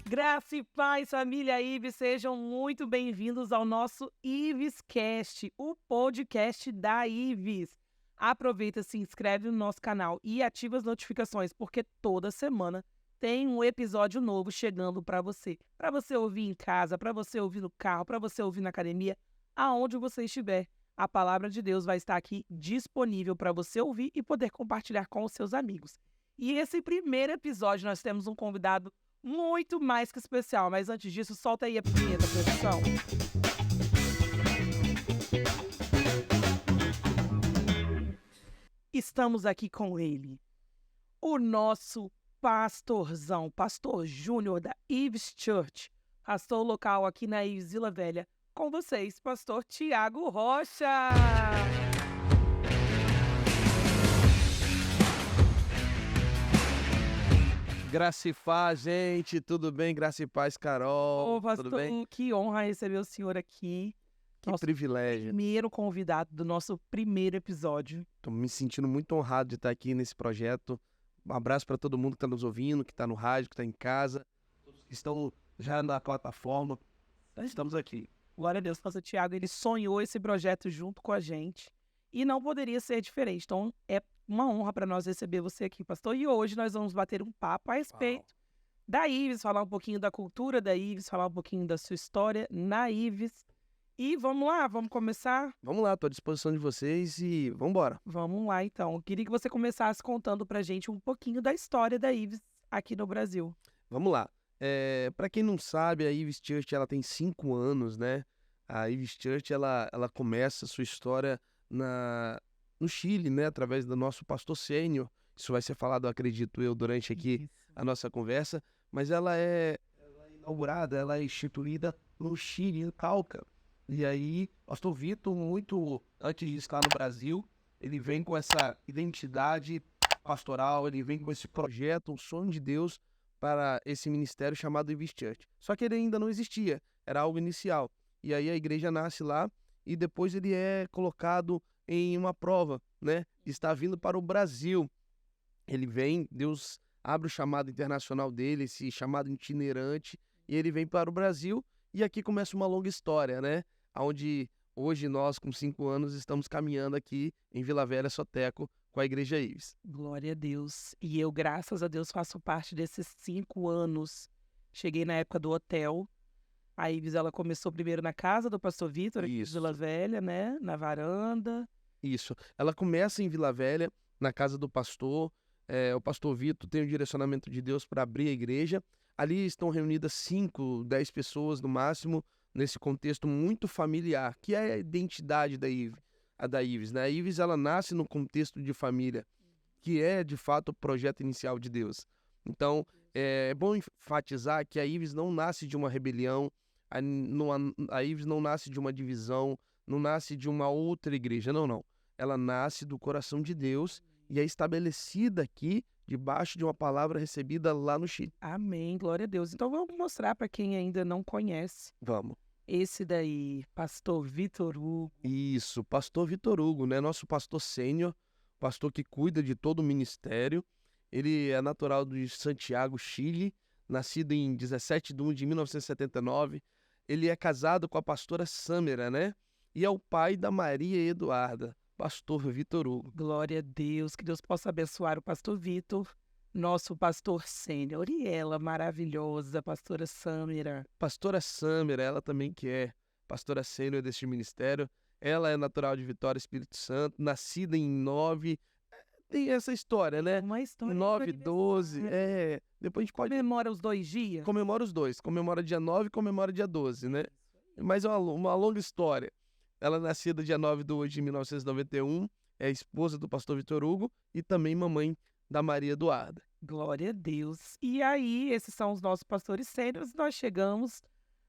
Graça e paz, família Ives, sejam muito bem-vindos ao nosso IvesCast, o podcast da Ives. Aproveita, se inscreve no nosso canal e ativa as notificações, porque toda semana tem um episódio novo chegando para você ouvir em casa, para você ouvir no carro, para você ouvir na academia, aonde você estiver. A palavra de Deus vai estar aqui disponível para você ouvir e poder compartilhar com os seus amigos. E esse primeiro episódio nós temos um convidado muito mais que especial, mas antes disso, solta aí a vinheta, produção. Estamos aqui com ele, o nosso pastorzão, pastor Júnior da Ives Church, pastor local aqui na Ives Vila Velha. Com vocês, pastor Tiago Rocha. Graça e paz, gente, tudo bem? Graça e paz, Carol, Ô, pastor, tudo bem? que honra receber o senhor aqui. Que Nosso privilégio. primeiro convidado do nosso primeiro episódio. Estou me sentindo muito honrado de estar aqui nesse projeto. Um abraço para todo mundo que está nos ouvindo, que está no rádio, que está em casa, todos que estão já na plataforma. Estamos aqui. Glória a Deus, pastor Tiago, ele sonhou esse projeto junto com a gente e não poderia ser diferente. Então, é uma honra para nós receber você aqui, pastor. E hoje nós vamos bater um papo a respeito da Ives, falar um pouquinho da cultura da Ives, falar um pouquinho da sua história na Ives. E vamos lá, vamos começar? Vamos lá, estou à disposição de vocês e vamos embora. Vamos lá, então. Eu queria que você começasse contando pra gente um pouquinho da história da Ives aqui no Brasil. Vamos lá. Para quem não sabe, a Ives Church ela tem 5 anos, né? A Ives Church ela começa a sua história no Chile, né? Através do nosso pastor sênior. Isso vai ser falado, acredito eu, durante aqui a nossa conversa. Mas ela é inaugurada, ela é instituída no Chile, em Cauca. E aí, o pastor Vitor, muito antes de estar no Brasil, ele vem com essa identidade pastoral, ele vem com esse projeto, um sonho de Deus para esse ministério chamado Ives Church. Só que ele ainda não existia, era algo inicial. E aí a igreja nasce lá e depois ele é colocado em uma prova, né? Está vindo para o Brasil. Ele vem, Deus abre o chamado internacional dele, esse chamado itinerante, e ele vem para o Brasil. E aqui começa uma longa história, né? Onde hoje nós, com 5 anos, estamos caminhando aqui em Vila Velha, Soteco, com a Igreja Ives. Glória a Deus. E eu, graças a Deus, faço parte desses 5 anos. Cheguei na época do hotel. A Ives, ela começou primeiro na casa do pastor Vitor, aqui em Vila Velha, né? Na varanda. Isso. Ela começa em Vila Velha, na casa do pastor. O pastor Vitor tem o direcionamento de Deus para abrir a igreja. Ali estão reunidas 5, 10 pessoas no máximo, nesse contexto muito familiar, que é a identidade da Ives, né? A Ives, ela nasce no contexto de família, que é, de fato, o projeto inicial de Deus. Então, é bom enfatizar que a Ives não nasce de uma rebelião, a Ives não nasce de uma divisão, não nasce de uma outra igreja, não. Ela nasce do coração de Deus e é estabelecida aqui debaixo de uma palavra recebida lá no Chile. Amém, glória a Deus. Então vamos mostrar para quem ainda não conhece. Vamos. Esse daí, pastor Vitor Hugo. Isso, pastor Vitor Hugo, né? Nosso pastor sênior, pastor que cuida de todo o ministério. Ele é natural de Santiago, Chile, nascido em 17 de 1 de 1979. Ele é casado com a pastora Sâmera, né? E é o pai da Maria Eduarda, pastor Vitor Hugo. Glória a Deus, que Deus possa abençoar o pastor Vitor, nosso pastor sênior. E ela, maravilhosa, pastora Sâmera. Pastora Sâmera, ela também que é pastora sênior deste ministério. Ela é natural de Vitória, Espírito Santo, nascida em 9... Tem essa história, né? Uma história 9, 12, depois a gente pode... Comemora os 2 dias? Comemora os dois, comemora dia 9 e comemora dia 12, né? Mas é uma longa história. Ela é nascida dia 9 de 8 de 1991, é esposa do pastor Vitor Hugo e também mamãe da Maria Eduarda. Glória a Deus. E aí, esses são os nossos pastores sêniores, nós chegamos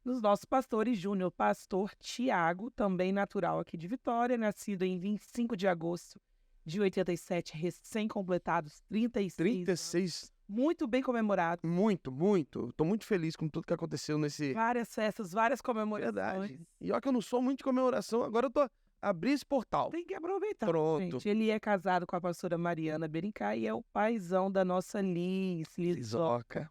nos nossos pastores júnior, pastor Tiago, também natural aqui de Vitória, nascido em 25 de agosto de 87, recém-completados 36 36 muito bem comemorado. Muito, muito. Tô muito feliz com tudo que aconteceu nesse... Várias festas, várias comemorações. Verdade. E olha que eu não sou muito de comemoração, agora eu tô... Abri esse portal. Tem que aproveitar, Pronto. gente. Ele é casado com a pastora Mariana Berincá e é o paizão da nossa Lizoca, Lizoca.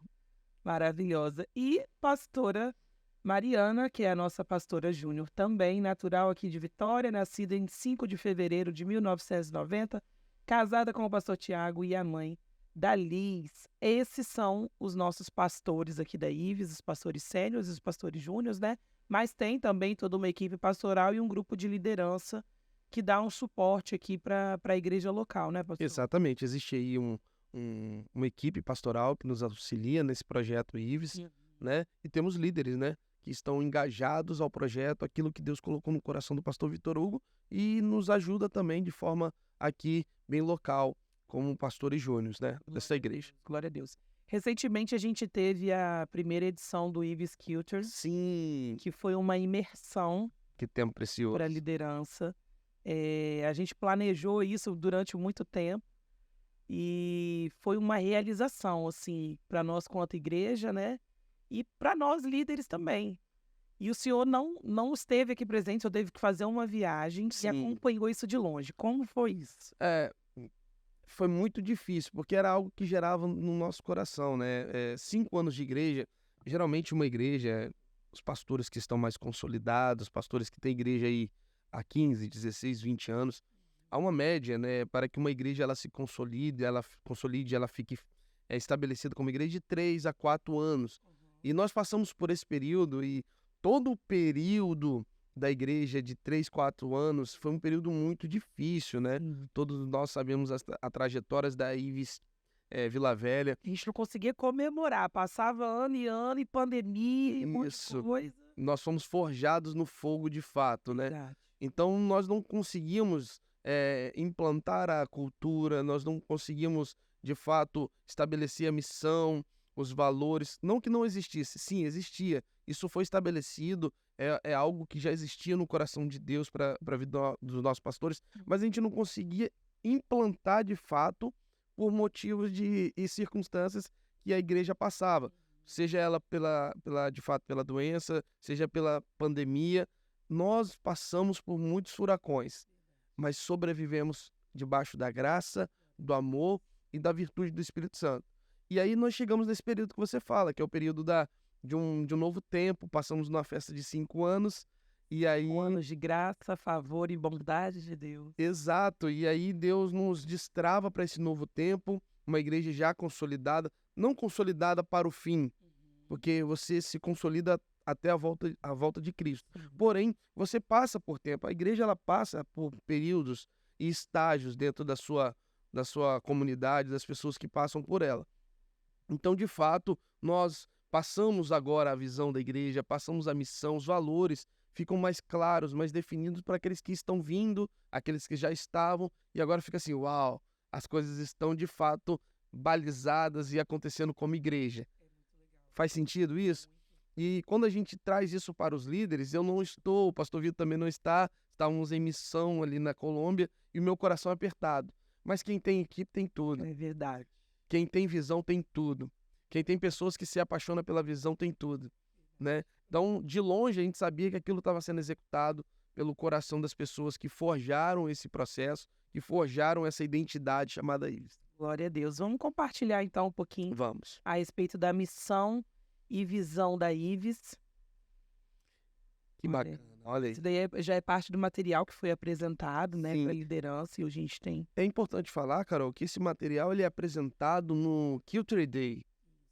maravilhosa. E pastora Mariana, que é a nossa pastora júnior também, natural aqui de Vitória, nascida em 5 de fevereiro de 1990, casada com o pastor Tiago e a mãe da Liz. Esses são os nossos pastores aqui da IVES, os pastores sêniores e os pastores júniores, né? Mas tem também toda uma equipe pastoral e um grupo de liderança que dá um suporte aqui para a igreja local, né, pastor? Exatamente. Existe aí uma equipe pastoral que nos auxilia nesse projeto IVES, né? E temos líderes, né? Que estão engajados ao projeto, aquilo que Deus colocou no coração do pastor Vitor Hugo e nos ajuda também de forma aqui bem local, como pastores júniores, né? Dessa igreja. Glória a Deus. Recentemente a gente teve a primeira edição do IVES Culture, Sim. que foi uma imersão Que tempo precioso. para a liderança. A gente planejou isso durante muito tempo e foi uma realização, assim, para nós quanto igreja, né? E para nós líderes também. E o senhor não esteve aqui presente, eu teve que fazer uma viagem e acompanhou isso de longe. Como foi isso? Foi muito difícil, porque era algo que gerava no nosso coração, né? 5 anos de igreja, geralmente uma igreja, os pastores que estão mais consolidados, pastores que têm igreja aí há 15, 16, 20 anos, há uma média, né? Para que uma igreja ela se consolide, ela fique estabelecida como igreja de 3 a 4 anos. E nós passamos por esse período e todo o período da igreja de 3, 4 anos foi um período muito difícil, né? Todos nós sabemos as trajetórias da IVES Vila Velha. A gente não conseguia comemorar, passava ano e pandemia e muita Isso. coisa. Nós fomos forjados no fogo de fato, né? Verdade. Então nós não conseguimos implantar a cultura, nós não conseguimos de fato estabelecer a missão, os valores. Não que não existisse, sim, existia. Isso foi estabelecido, é algo que já existia no coração de Deus para a vida dos nossos pastores, mas a gente não conseguia implantar de fato por motivos e circunstâncias que a igreja passava. Seja ela de fato pela doença, seja pela pandemia. Nós passamos por muitos furacões, mas sobrevivemos debaixo da graça, do amor e da virtude do Espírito Santo. E aí nós chegamos nesse período que você fala, que é o período de um novo tempo. Passamos numa festa de 5 anos, e aí... Anos de graça, favor e bondade de Deus. Exato, e aí Deus nos destrava para esse novo tempo, uma igreja já consolidada, não consolidada para o fim, porque você se consolida até a volta de Cristo. Porém, você passa por tempo, a igreja ela passa por períodos e estágios dentro da sua comunidade, das pessoas que passam por ela. Então, de fato, nós passamos agora a visão da igreja, passamos a missão, os valores ficam mais claros, mais definidos para aqueles que estão vindo, aqueles que já estavam, e agora fica assim, uau, as coisas estão de fato balizadas e acontecendo como igreja. Faz sentido isso? E quando a gente traz isso para os líderes, eu não estou, o pastor Vitor também não está, estávamos em missão ali na Colômbia e o meu coração é apertado. Mas quem tem equipe tem tudo. É verdade. Quem tem visão tem tudo. Quem tem pessoas que se apaixonam pela visão tem tudo, né? Então, de longe, a gente sabia que aquilo estava sendo executado pelo coração das pessoas que forjaram esse processo, que forjaram essa identidade chamada IVES. Glória a Deus. Vamos compartilhar, então, um pouquinho Vamos. a respeito da missão e visão da IVES. Que bacana, olha aí. Isso daí já é parte do material que foi apresentado, né, para a liderança, e hoje a gente tem. É importante falar, Carol, que esse material ele é apresentado no Culture Day,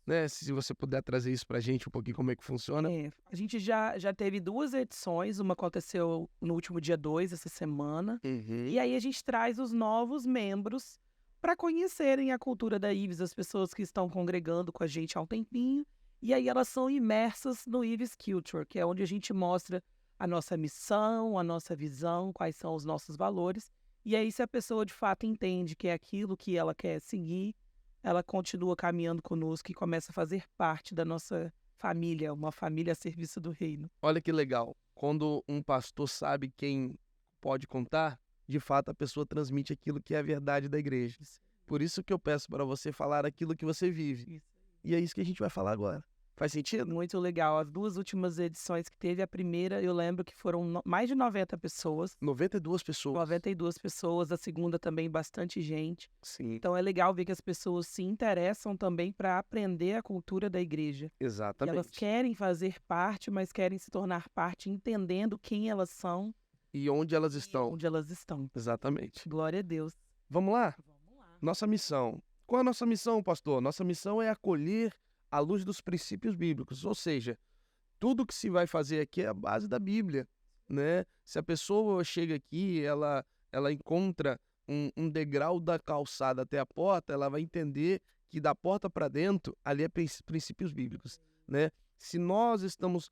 né? Se você puder trazer isso pra gente um pouquinho, como é que funciona. A gente já teve 2 edições, uma aconteceu no último dia 2, essa semana, e aí a gente traz os novos membros para conhecerem a cultura da IVES, as pessoas que estão congregando com a gente há um tempinho, e aí elas são imersas no IVES Culture, que é onde a gente mostra a nossa missão, a nossa visão, quais são os nossos valores, e aí se a pessoa de fato entende que é aquilo que ela quer seguir, ela continua caminhando conosco e começa a fazer parte da nossa família, uma família a serviço do reino. Olha que legal, quando um pastor sabe quem pode contar, de fato a pessoa transmite aquilo que é a verdade da igreja. Por isso que eu peço para você falar aquilo que você vive. Isso. E é isso que a gente vai falar agora. Faz sentido? Muito legal. As 2 últimas edições que teve, a primeira eu lembro que foram mais de 90 pessoas, 92 pessoas. 92 pessoas, a segunda também bastante gente. Sim, Então é legal ver que as pessoas se interessam também para aprender a cultura da igreja. E elas exatamente. querem fazer parte, mas querem se tornar parte entendendo quem elas são E onde elas e estão? onde elas estão. Exatamente. Glória a Deus. Vamos lá? Vamos lá. Nossa missão. Qual é a nossa missão, pastor? Nossa missão é acolher à luz dos princípios bíblicos. Ou seja, tudo que se vai fazer aqui é a base da Bíblia, né? Se a pessoa chega aqui, ela encontra um degrau da calçada até a porta, ela vai entender que da porta para dentro, ali é princípios bíblicos, né? Se nós estamos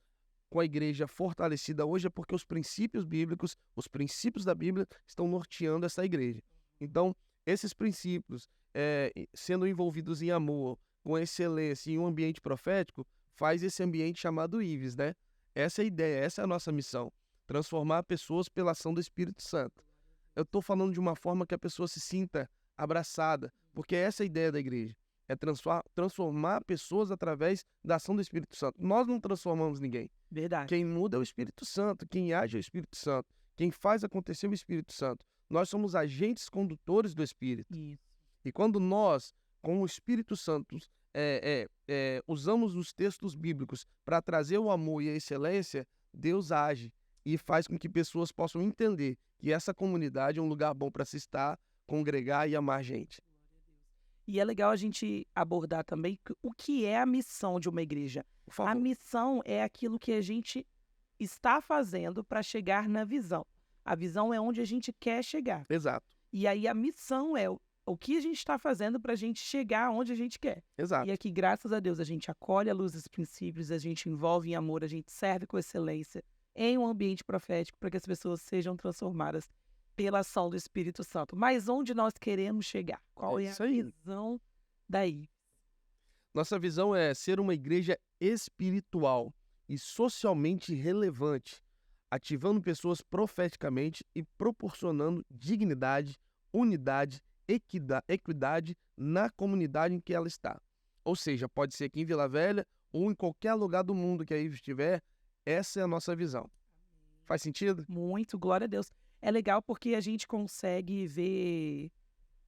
com a igreja fortalecida hoje é porque os princípios bíblicos, os princípios da Bíblia estão norteando essa igreja. Então, esses princípios, sendo envolvidos em amor, com excelência em um ambiente profético, faz esse ambiente chamado IVES, né? Essa é a ideia, essa é a nossa missão. Transformar pessoas pela ação do Espírito Santo. Eu estou falando de uma forma que a pessoa se sinta abraçada, porque essa é a ideia da igreja. É transformar pessoas através da ação do Espírito Santo. Nós não transformamos ninguém. Verdade. Quem muda é o Espírito Santo, quem age é o Espírito Santo, quem faz acontecer é o Espírito Santo. Nós somos agentes condutores do Espírito. Isso. E quando nós, com o Espírito Santo, usamos os textos bíblicos para trazer o amor e a excelência, Deus age e faz com que pessoas possam entender que essa comunidade é um lugar bom para se estar, congregar e amar gente. E é legal a gente abordar também o que é a missão de uma igreja. Por favor. A missão é aquilo que a gente está fazendo para chegar na visão. A visão é onde a gente quer chegar. Exato, E aí a missão é o que a gente está fazendo para a gente chegar onde a gente quer. exato. E aqui, graças a Deus, a gente acolhe a luz dos princípios, a gente envolve em amor, a gente serve com excelência em um ambiente profético para que as pessoas sejam transformadas pela ação do Espírito Santo. Mas onde nós queremos chegar? Qual É é a isso aí. visão daí? Nossa visão é ser uma igreja espiritual e socialmente relevante, ativando pessoas profeticamente e proporcionando dignidade, unidade, equidade na comunidade em que ela está. Ou seja, pode ser aqui em Vila Velha ou em qualquer lugar do mundo que aí estiver, essa é a nossa visão. Faz sentido? Muito, glória a Deus. É legal porque a gente consegue ver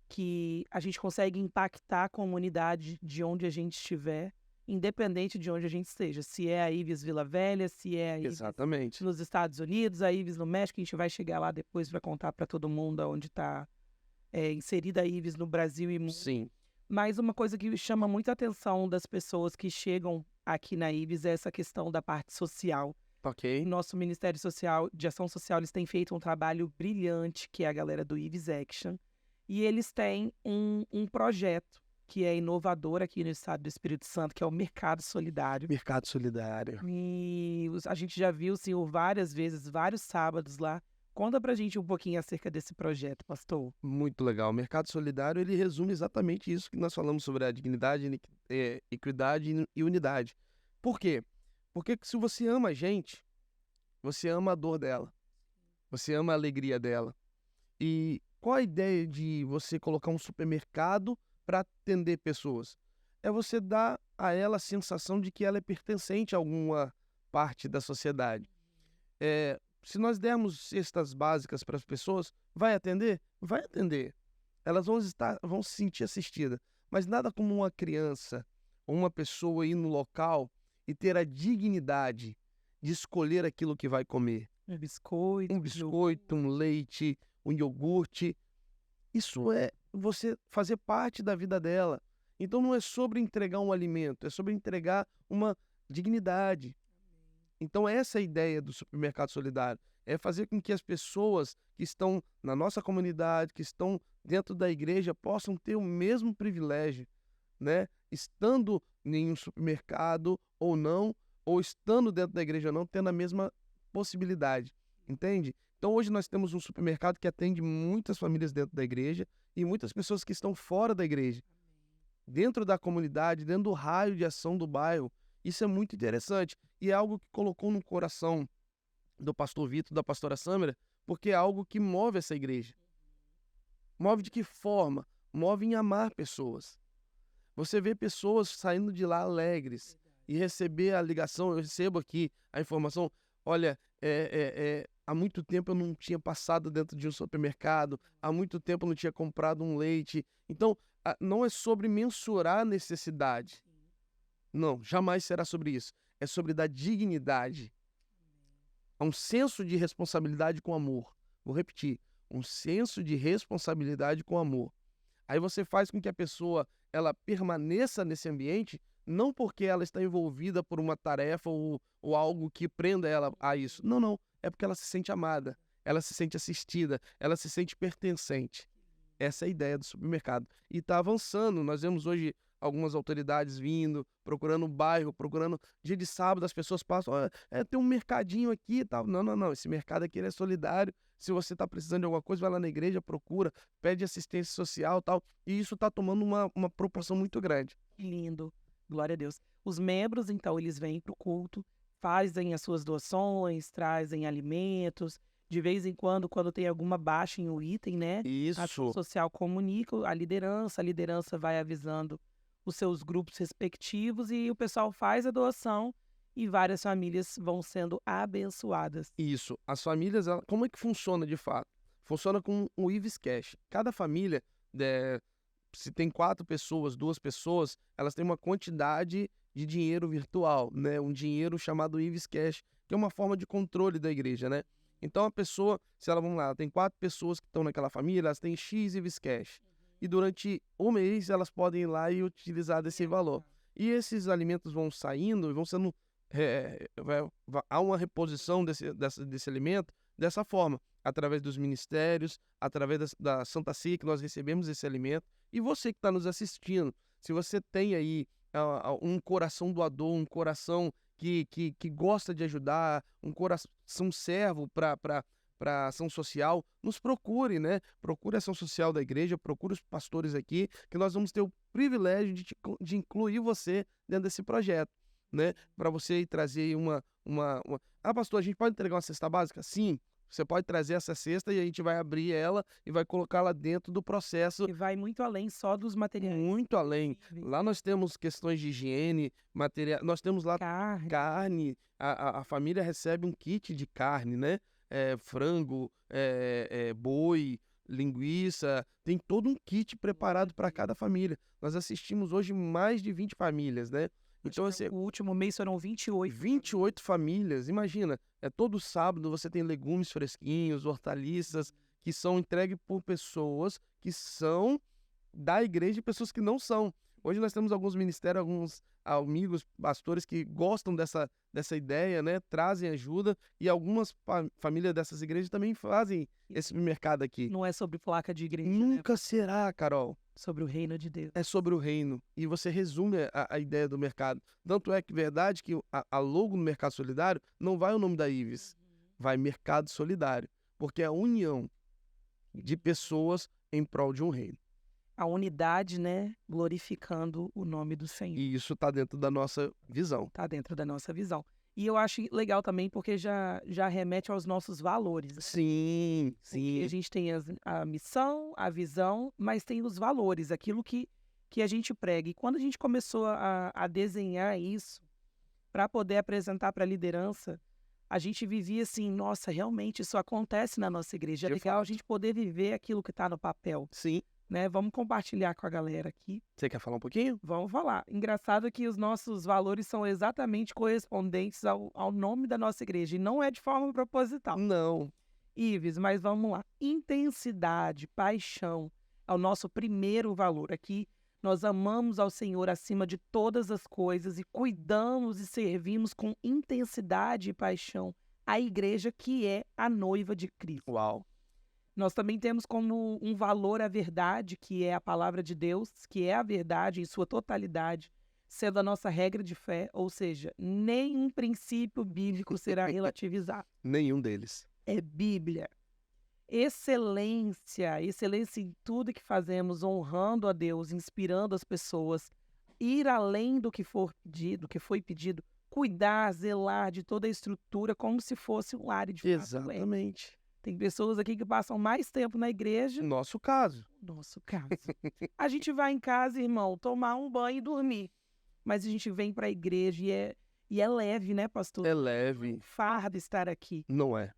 que a gente consegue impactar a comunidade de onde a gente estiver, independente de onde a gente esteja. Se é a IVES Vila Velha, se é a IVES Exatamente. nos Estados Unidos, a IVES no México, a gente vai chegar lá depois para contar para todo mundo onde está inserida a IVES no Brasil e mundo. Sim. Mas uma coisa que chama muita atenção das pessoas que chegam aqui na IVES é essa questão da parte social. Ok. Nosso Ministério Social, de Ação Social, eles têm feito um trabalho brilhante, que é a galera do IVES Action. E eles têm um projeto que é inovador aqui no estado do Espírito Santo, que é o Mercado Solidário. Mercado Solidário. E a gente já viu o senhor várias vezes, vários sábados lá. Conta pra gente um pouquinho acerca desse projeto, pastor. Muito legal. O Mercado Solidário, ele resume exatamente isso que nós falamos sobre a dignidade, equidade e unidade. Por quê? Porque se você ama a gente, você ama a dor dela. Você ama a alegria dela. E qual a ideia de você colocar um supermercado para atender pessoas? É você dar a ela a sensação de que ela é pertencente a alguma parte da sociedade. Se nós dermos cestas básicas para as pessoas, vai atender? Vai atender. Elas vão se sentir assistidas. Mas nada como uma criança ou uma pessoa ir no local e ter a dignidade de escolher aquilo que vai comer. Um biscoito. Um biscoito, um leite, um iogurte. Isso é você fazer parte da vida dela. Então não é sobre entregar um alimento, é sobre entregar uma dignidade. Então essa é a ideia do supermercado solidário. É fazer com que as pessoas que estão na nossa comunidade, que estão dentro da igreja, possam ter o mesmo privilégio, né? Estando em um supermercado ou não, ou estando dentro da igreja ou não, tendo a mesma possibilidade, entende? Então hoje nós temos um supermercado que atende muitas famílias dentro da igreja e muitas pessoas que estão fora da igreja, dentro da comunidade, dentro do raio de ação do bairro. Isso é muito interessante e é algo que colocou no coração do pastor Vitor, da pastora Sâmara, porque é algo que move essa igreja. Move de que forma? move em amar pessoas. Você vê pessoas saindo de lá alegres e receber a ligação, eu recebo aqui a informação, olha, há muito tempo eu não tinha passado dentro de um supermercado, há muito tempo eu não tinha comprado um leite. Então, não é sobre mensurar a necessidade. Não, jamais será sobre isso. É sobre dar dignidade. Há um senso de responsabilidade com amor. Vou repetir, um senso de responsabilidade com amor. Aí você faz com que a pessoa ela permaneça nesse ambiente, não porque ela está envolvida por uma tarefa ou algo que prenda ela a isso. Não, não. É porque ela se sente amada, ela se sente assistida, ela se sente pertencente. Essa é a ideia do supermercado. E está avançando. Nós vemos hoje algumas autoridades vindo, procurando bairro, procurando... Dia de sábado as pessoas passam, tem um mercadinho aqui e tal. Não, não, não. Esse mercado aqui ele é solidário. Se você está precisando de alguma coisa, vai lá na igreja, procura, pede assistência social e tal. E isso está tomando uma proporção muito grande. Que lindo. Glória a Deus. Os membros, então, eles vêm para o culto, fazem as suas doações, trazem alimentos. De vez em quando tem alguma baixa em um item, né? A ação Isso. social comunica a liderança vai avisando os seus grupos respectivos e o pessoal faz a doação e várias famílias vão sendo abençoadas. Isso. As famílias, como é que funciona de fato? Funciona com o Ives Cash. Cada família, se tem 4 pessoas, 2 pessoas, elas têm uma quantidade de dinheiro virtual, né? Um dinheiro chamado Ives Cash, que é uma forma de controle da igreja, né? Então a pessoa, se ela, vamos lá, ela tem 4 pessoas que estão naquela família, elas têm X Ives Cash. E durante o mês elas podem ir lá e utilizar desse valor. E esses alimentos vão saindo e vão sendo... há uma reposição desse alimento dessa forma, através dos ministérios, através da Santa Ceia que nós recebemos esse alimento. E você que está nos assistindo, se você tem aí um coração doador, um coração que gosta de ajudar, um coração servo para ação social, nos procure, né? Procure a ação social da igreja, procure os pastores aqui, que nós vamos ter o privilégio de incluir você dentro desse projeto, né? Para você ir trazer pastor, a gente pode entregar uma cesta básica? Sim. Você pode trazer essa cesta e a gente vai abrir ela e vai colocá-la dentro do processo. E vai muito além só dos materiais. Muito além. Lá nós temos questões de higiene, material. Nós temos lá carne. A família recebe um kit de carne, né? Frango, boi, linguiça. Tem todo um kit preparado para cada família. Nós assistimos hoje mais de 20 famílias, né? Então, assim, o último mês foram 28. 28 famílias, imagina. Todo sábado você tem legumes fresquinhos, hortaliças, que são entregues por pessoas que são da igreja e pessoas que não são. Hoje nós temos alguns ministérios, alguns amigos, pastores que gostam dessa ideia, né? Trazem ajuda e algumas famílias dessas igrejas também fazem esse mercado aqui. Não é sobre placa de igreja, Nunca será, Carol. Sobre o reino de Deus. É sobre o reino. E você resume a ideia do mercado. Tanto é que é verdade que a logo no Mercado Solidário não vai o nome da Ives. Vai Mercado Solidário. Porque é a união de pessoas em prol de um reino. A unidade, né? Glorificando o nome do Senhor. E isso está dentro da nossa visão. Está dentro da nossa visão. E eu acho legal também porque já remete aos nossos valores. Né? Sim, sim. Porque a gente tem a missão, a visão, mas tem os valores, aquilo que a gente prega. E quando a gente começou a desenhar isso para poder apresentar para a liderança, a gente vivia assim, nossa, realmente isso acontece na nossa igreja. É legal a gente poder viver aquilo que está no papel. Sim. Né? Vamos compartilhar com a galera aqui. Você quer falar um pouquinho? Vamos falar. Engraçado que os nossos valores são exatamente correspondentes ao nome da nossa igreja. E não é de forma proposital. Não. Ives, mas vamos lá. Intensidade, paixão é o nosso primeiro valor. Aqui nós amamos ao Senhor acima de todas as coisas e cuidamos e servimos com intensidade e paixão a igreja que é a noiva de Cristo. Uau! Nós também temos como um valor a verdade, que é a palavra de Deus, que é a verdade em sua totalidade, sendo a nossa regra de fé, ou seja, nenhum princípio bíblico será relativizado. Nenhum deles. É Bíblia. Excelência em tudo que fazemos, honrando a Deus, inspirando as pessoas, ir além do que foi pedido, cuidar, zelar de toda a estrutura como se fosse um lar de Exatamente. Tem pessoas aqui que passam mais tempo na igreja. Nosso caso. Nosso caso. A gente vai em casa, irmão, tomar um banho e dormir. Mas a gente vem para a igreja e é leve, né, pastor? É leve. Fardo estar aqui. Não é.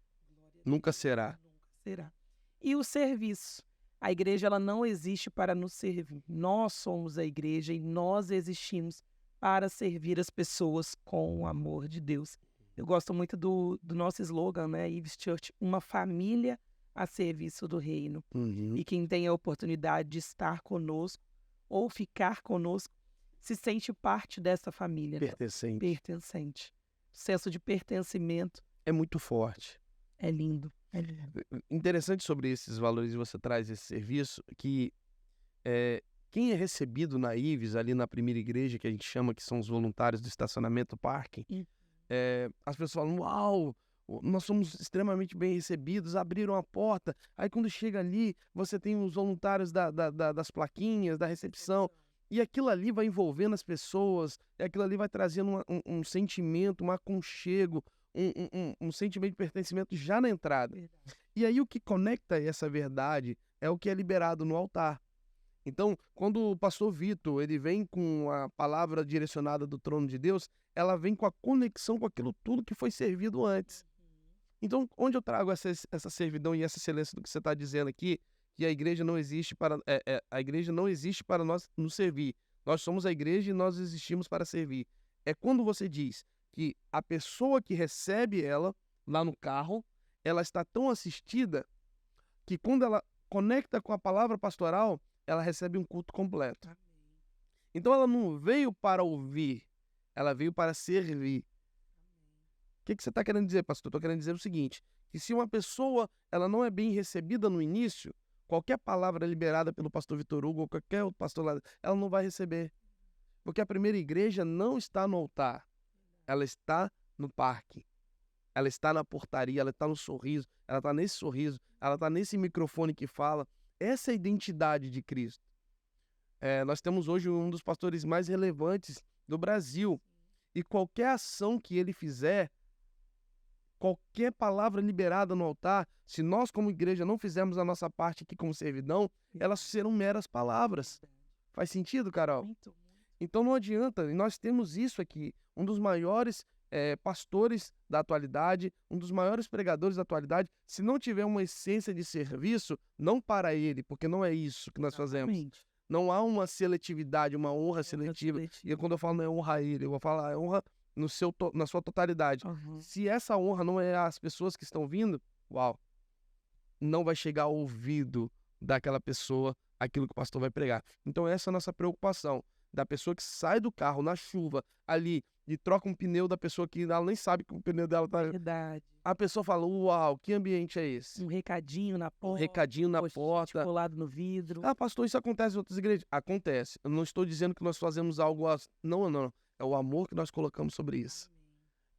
Nunca será. Nunca será. E o serviço. A igreja ela não existe para nos servir. Nós somos a igreja e nós existimos para servir as pessoas com o amor de Deus. Eu gosto muito do nosso slogan, né? Ives Church, uma família a serviço do reino. Uhum. E quem tem a oportunidade de estar conosco ou ficar conosco se sente parte dessa família. Pertencente. Pertencente. O senso de pertencimento É muito forte. é lindo. É lindo. Interessante sobre esses valores e você traz esse serviço, que quem é recebido na Ives, ali na primeira igreja, que a gente chama, que são os voluntários do estacionamento parking, as pessoas falam, uau, nós somos extremamente bem recebidos, abriram a porta, aí quando chega ali, você tem os voluntários das plaquinhas, da recepção, e aquilo ali vai envolvendo as pessoas, e aquilo ali vai trazendo um sentimento, um aconchego, um sentimento de pertencimento já na entrada. Verdade. E aí o que conecta essa verdade é o que é liberado no altar. Então, quando o pastor Vitor ele vem com a palavra direcionada do trono de Deus, ela vem com a conexão com aquilo tudo que foi servido antes. Então, onde eu trago essa servidão e essa excelência do que você está dizendo aqui, que a igreja não existe para a igreja não existe para nós nos servir. Nós somos a igreja e nós existimos para servir. É quando você diz que a pessoa que recebe ela lá no carro, ela está tão assistida que quando ela conecta com a palavra pastoral, ela recebe um culto completo. Amém. Então ela não veio para ouvir, ela veio para servir. O que você está querendo dizer, pastor? Estou querendo dizer o seguinte, que se uma pessoa ela não é bem recebida no início, qualquer palavra liberada pelo pastor Vitor Hugo ou qualquer outro pastor lá, ela não vai receber. Porque a primeira igreja não está no altar, ela está no parque. Ela está na portaria, ela está no sorriso, ela está nesse sorriso, ela está nesse microfone que fala. Essa é a identidade de Cristo. Nós temos hoje um dos pastores mais relevantes do Brasil. E qualquer ação que ele fizer, qualquer palavra liberada no altar, se nós como igreja não fizermos a nossa parte aqui como servidão, elas serão meras palavras. Faz sentido, Carol? Muito. Então não adianta, e nós temos isso aqui, um dos maiores pastores da atualidade, um dos maiores pregadores da atualidade, se não tiver uma essência de serviço, não para ele, porque não é isso que nós fazemos. Exatamente. Não há uma seletividade, uma honra seletiva. E quando eu falo não é honra a ele, eu vou falar é honra na sua totalidade. Uhum. Se essa honra não é as pessoas que estão vindo, uau, não vai chegar ao ouvido daquela pessoa aquilo que o pastor vai pregar. Então essa é a nossa preocupação, da pessoa que sai do carro na chuva ali e troca um pneu da pessoa que ela nem sabe que o pneu dela tá... Verdade. A pessoa fala, uau, que ambiente é esse? Um recadinho na porta. Um recadinho na porta. Colado no vidro. Ah, pastor, isso acontece em outras igrejas? Acontece. Eu não estou dizendo que nós fazemos algo... Não. É o amor que nós colocamos sobre isso.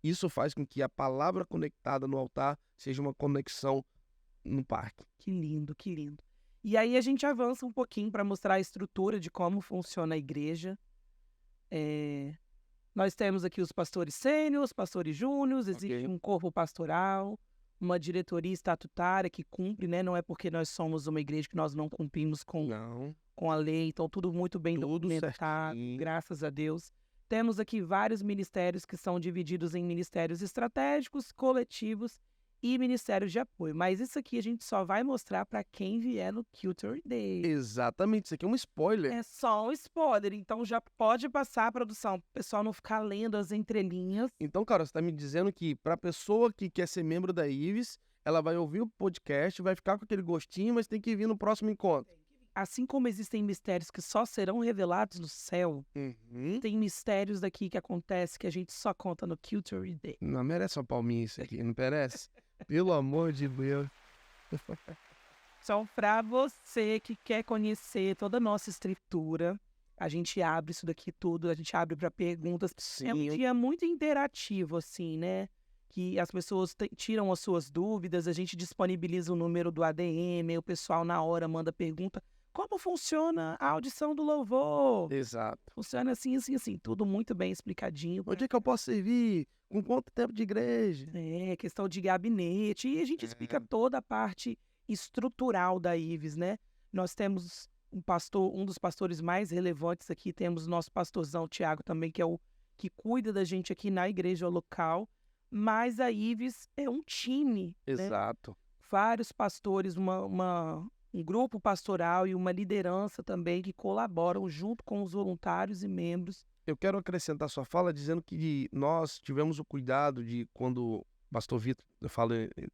Isso faz com que a palavra conectada no altar seja uma conexão no parque. Que lindo, que lindo. E aí a gente avança um pouquinho para mostrar a estrutura de como funciona a igreja. Nós temos aqui os pastores sêniores, pastores júniores, existe um corpo pastoral, uma diretoria estatutária que cumpre, né? Não é porque nós somos uma igreja que nós não cumprimos com a lei, então tudo muito bem documentado, certinho. Graças a Deus. Temos aqui vários ministérios que são divididos em ministérios estratégicos, coletivos e ministérios de apoio. Mas isso aqui a gente só vai mostrar para quem vier no Culture Day. Exatamente, isso aqui é um spoiler. É só um spoiler, então já pode passar a produção, o pessoal não ficar lendo as entrelinhas. Então, cara, você está me dizendo que para a pessoa que quer ser membro da Ives, ela vai ouvir o podcast, vai ficar com aquele gostinho, mas tem que vir no próximo encontro. Assim como existem mistérios que só serão revelados no céu, tem mistérios daqui que acontecem que a gente só conta no Culture Day. Não merece uma palminha isso aqui, não merece? Pelo amor de Deus. Então, para você que quer conhecer toda a nossa estrutura, a gente abre isso daqui tudo, a gente abre para perguntas. Sim. É um dia muito interativo, assim, né? Que as pessoas tiram as suas dúvidas, a gente disponibiliza o número do ADM, o pessoal na hora manda pergunta. como funciona a audição do louvor? Exato. Funciona assim, assim, assim. Tudo muito bem explicadinho. Onde é que eu posso servir? Com quanto tempo de igreja? Questão de gabinete. E a gente explica toda a parte estrutural da IVES, né? Nós temos um dos pastores mais relevantes aqui, temos o nosso pastorzão Tiago também, que é o que cuida da gente aqui na igreja local. Mas a IVES é um time, né? Exato. Vários pastores, um grupo pastoral e uma liderança também que colaboram junto com os voluntários e membros. Eu quero acrescentar sua fala dizendo que nós tivemos o cuidado de, quando o pastor Vitor, eu falo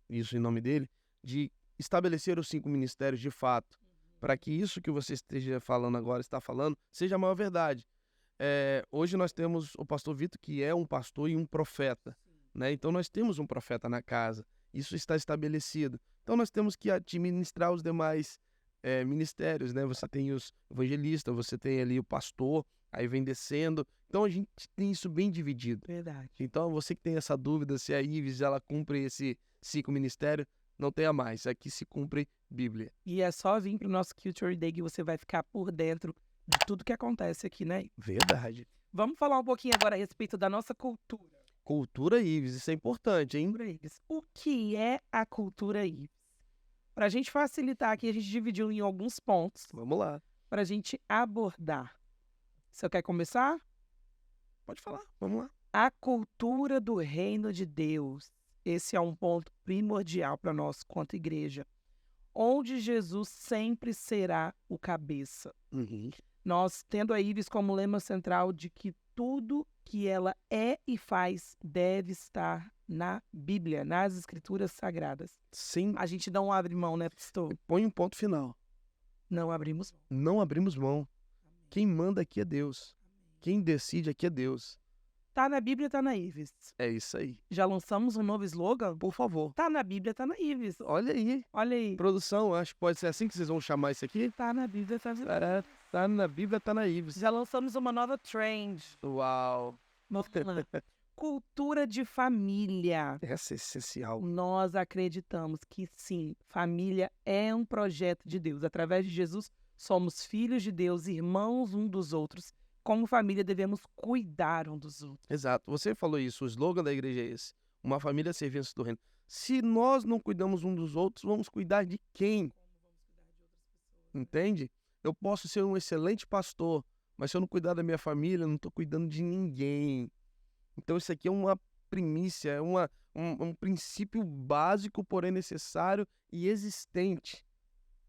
isso em nome dele, de estabelecer os 5 ministérios de fato, para que isso que você esteja falando agora, está falando, seja a maior verdade. Hoje nós temos o pastor Vitor, que é um pastor e um profeta, né? Então nós temos um profeta na casa, isso está estabelecido. Então nós temos que administrar os demais ministérios, né? Você tem os evangelistas, você tem ali o pastor, aí vem descendo. Então a gente tem isso bem dividido. Verdade. Então você que tem essa dúvida se a IVES ela cumpre esse 5 ministérios, não tenha mais. Aqui se cumpre Bíblia. E é só vir para o nosso Culture Day que você vai ficar por dentro de tudo que acontece aqui, né? Verdade. Vamos falar um pouquinho agora a respeito da nossa cultura. Cultura IVES, isso é importante, hein? O que é a cultura IVES? Para a gente facilitar aqui, a gente dividiu em alguns pontos Vamos lá. para a gente abordar. Você quer começar? Pode falar, vamos lá. A cultura do reino de Deus. Esse é um ponto primordial para nós quanto igreja, onde Jesus sempre será o cabeça. Nós tendo a IVES como lema central de que tudo que ela é e faz deve estar na Bíblia, nas Escrituras Sagradas. Sim. A gente não abre mão, né, pastor? Põe um ponto final. Não abrimos mão. Não abrimos mão. Quem manda aqui é Deus. Quem decide aqui é Deus. Tá na Bíblia, tá na IVES. É isso aí. Já lançamos um novo slogan? Por favor. Tá na Bíblia, tá na IVES. Olha aí. Olha aí. Produção, acho que pode ser assim que vocês vão chamar isso aqui. Tá na Bíblia, tá na IVES. Tá na Bíblia, tá na IVES. Já lançamos uma nova trend. Uau. Cultura de família. Essa é essencial. Nós acreditamos que sim, família é um projeto de Deus. Através de Jesus, somos filhos de Deus, irmãos um dos outros. Como família, devemos cuidar um dos outros. Exato. Você falou isso, o slogan da igreja é esse. Uma família serviço do reino. Se nós não cuidamos um dos outros, vamos cuidar de quem? Entende? Eu posso ser um excelente pastor, mas se eu não cuidar da minha família, eu não estou cuidando de ninguém. Então isso aqui é uma primícia, é um princípio básico, porém necessário e existente.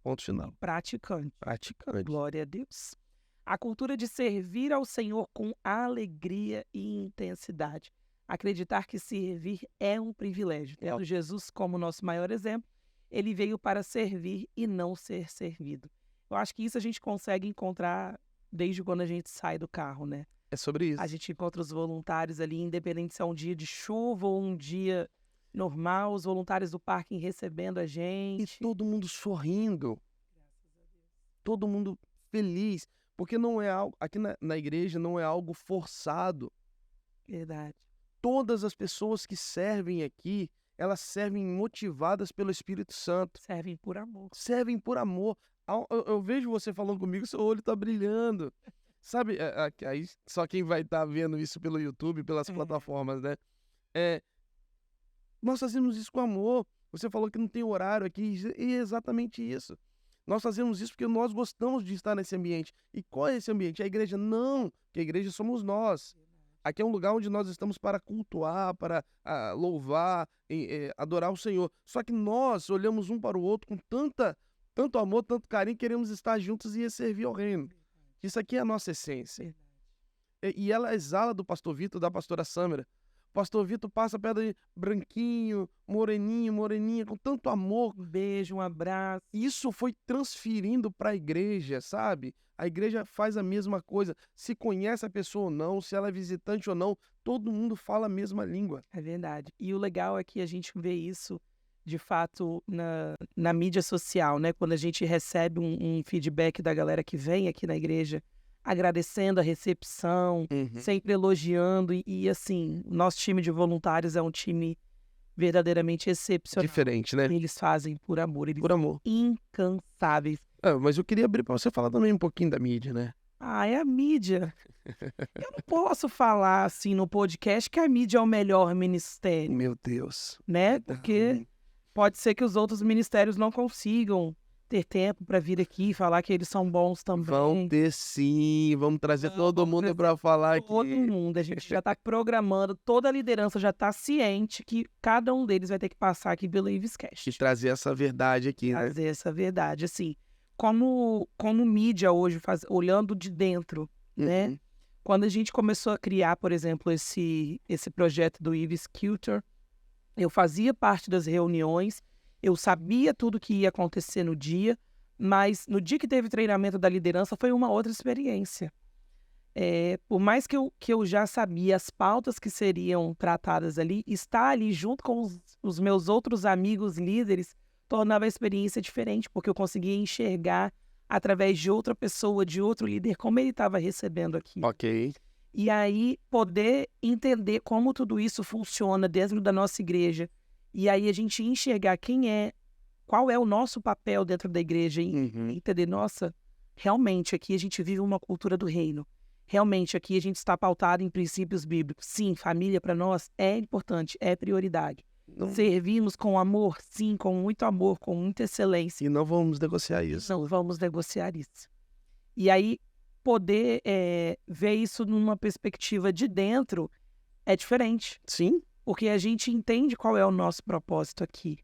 Ponto final. Praticante. Praticante. Glória a Deus. A cultura de servir ao Senhor com alegria e intensidade. Acreditar que servir é um privilégio. Tendo Jesus como nosso maior exemplo, ele veio para servir e não ser servido. Eu acho que isso a gente consegue encontrar desde quando a gente sai do carro, né? É sobre isso. A gente encontra os voluntários ali, independente se é um dia de chuva ou um dia normal, os voluntários do parque recebendo a gente. E todo mundo sorrindo. Todo mundo feliz. Porque não é algo, aqui na igreja não é algo forçado. Verdade. Todas as pessoas que servem aqui, elas servem motivadas pelo Espírito Santo. Servem por amor. Servem por amor. Eu vejo você falando comigo, seu olho tá brilhando. Sabe, aí só quem vai estar vendo isso pelo YouTube, pelas plataformas, né? Nós fazemos isso com amor. Você falou que não tem horário aqui, e é exatamente isso. Nós fazemos isso porque nós gostamos de estar nesse ambiente. E qual é esse ambiente? A igreja? Não, porque a igreja somos nós. Aqui é um lugar onde nós estamos para cultuar, para louvar, adorar o Senhor. Só que nós olhamos um para o outro com tanto amor, tanto carinho, queremos estar juntos e servir ao reino. Isso aqui é a nossa essência. E ela exala do pastor Vitor, da pastora Sâmara. O pastor Vitor passa perto de branquinho, moreninha, com tanto amor. Um beijo, um abraço. Isso foi transferindo para a igreja, sabe? A igreja faz a mesma coisa. Se conhece a pessoa ou não, se ela é visitante ou não, todo mundo fala a mesma língua. É verdade. E o legal é que a gente vê isso, de fato, na mídia social, né? Quando a gente recebe um feedback da galera que vem aqui na igreja, agradecendo a recepção, sempre elogiando. E assim, o nosso time de voluntários é um time verdadeiramente excepcional. Diferente, né? Eles fazem por amor. Eles por amor. Incansáveis. Mas eu queria abrir para você falar também um pouquinho da mídia, né? Ah, é a mídia. Eu não posso falar assim no podcast que a mídia é o melhor ministério, Meu Deus. né? Porque pode ser que os outros ministérios não consigam ter tempo para vir aqui e falar que eles são bons Vão também. ter sim, vamos trazer todo Vamos mundo trazer para falar todo aqui. mundo. A gente já está programando, toda a liderança já está ciente que cada um deles vai ter que passar aqui pelo E Iviscast. trazer essa verdade aqui, né? Trazer essa verdade, assim. Como mídia hoje, olhando de dentro, né? Uhum. Quando a gente começou a criar, por exemplo, esse projeto do Ives Culture, eu fazia parte das reuniões, eu sabia tudo que ia acontecer no dia, mas no dia que teve treinamento da liderança foi uma outra experiência. Por mais que eu já sabia as pautas que seriam tratadas ali, estar ali junto com os meus outros amigos líderes tornava a experiência diferente, porque eu conseguia enxergar através de outra pessoa, de outro líder, como ele estava recebendo aquilo. Ok. E aí poder entender como tudo isso funciona dentro da nossa igreja. E aí a gente enxergar qual é o nosso papel dentro da igreja e entender, nossa, realmente aqui a gente vive uma cultura do reino. Realmente aqui a gente está pautado em princípios bíblicos. Sim, família para nós é importante, é prioridade. Servimos com amor? Sim, com muito amor, com muita excelência. E não vamos negociar isso. Não vamos negociar isso. E aí poder ver isso numa perspectiva de dentro é diferente. Sim. Porque a gente entende qual é o nosso propósito aqui,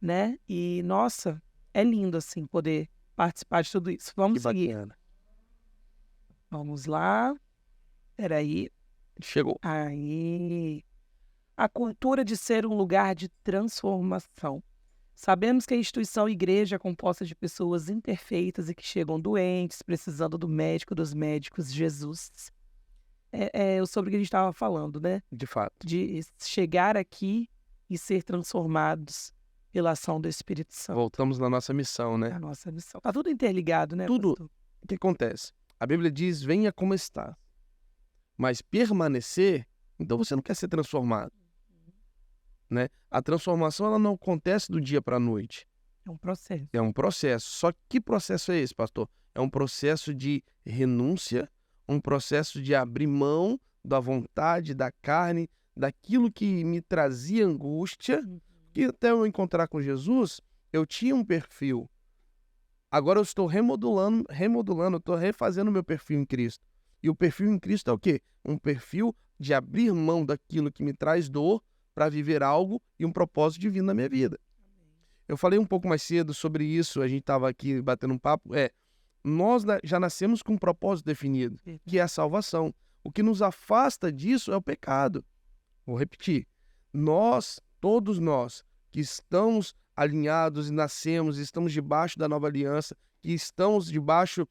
né? E, nossa, é lindo, assim, poder participar de tudo isso. Vamos seguir. Bacana. Vamos lá. Peraí. Chegou. Aí. A cultura de ser um lugar de transformação. Sabemos que a instituição igreja é composta de pessoas imperfeitas e que chegam doentes, precisando do médico dos médicos, Jesus. Sobre o que a gente estava falando, né? De fato. De chegar aqui e ser transformados pela ação do Espírito Santo. Voltamos na nossa missão, né? A nossa missão. Tá tudo interligado, né, Tudo. pastor? O que acontece? A Bíblia diz, venha como está. Mas permanecer, então você não quer ser transformado. Né? A transformação ela não acontece do dia para a noite. É um processo. É um processo. Só que processo é esse, pastor? É um processo de renúncia, um processo de abrir mão da vontade, da carne, daquilo que me trazia angústia, que até eu encontrar com Jesus, eu tinha um perfil. Agora eu estou remodelando, eu estou refazendo o meu perfil em Cristo. E o perfil em Cristo é o quê? Um perfil de abrir mão daquilo que me traz dor para viver algo e um propósito divino na minha vida. Eu falei um pouco mais cedo sobre isso, a gente estava aqui batendo um papo, nós já nascemos com um propósito definido, que é a salvação. O que nos afasta disso é o pecado. Vou repetir. Todos nós que estamos alinhados e nascemos, estamos debaixo da nova aliança, que estamos debaixo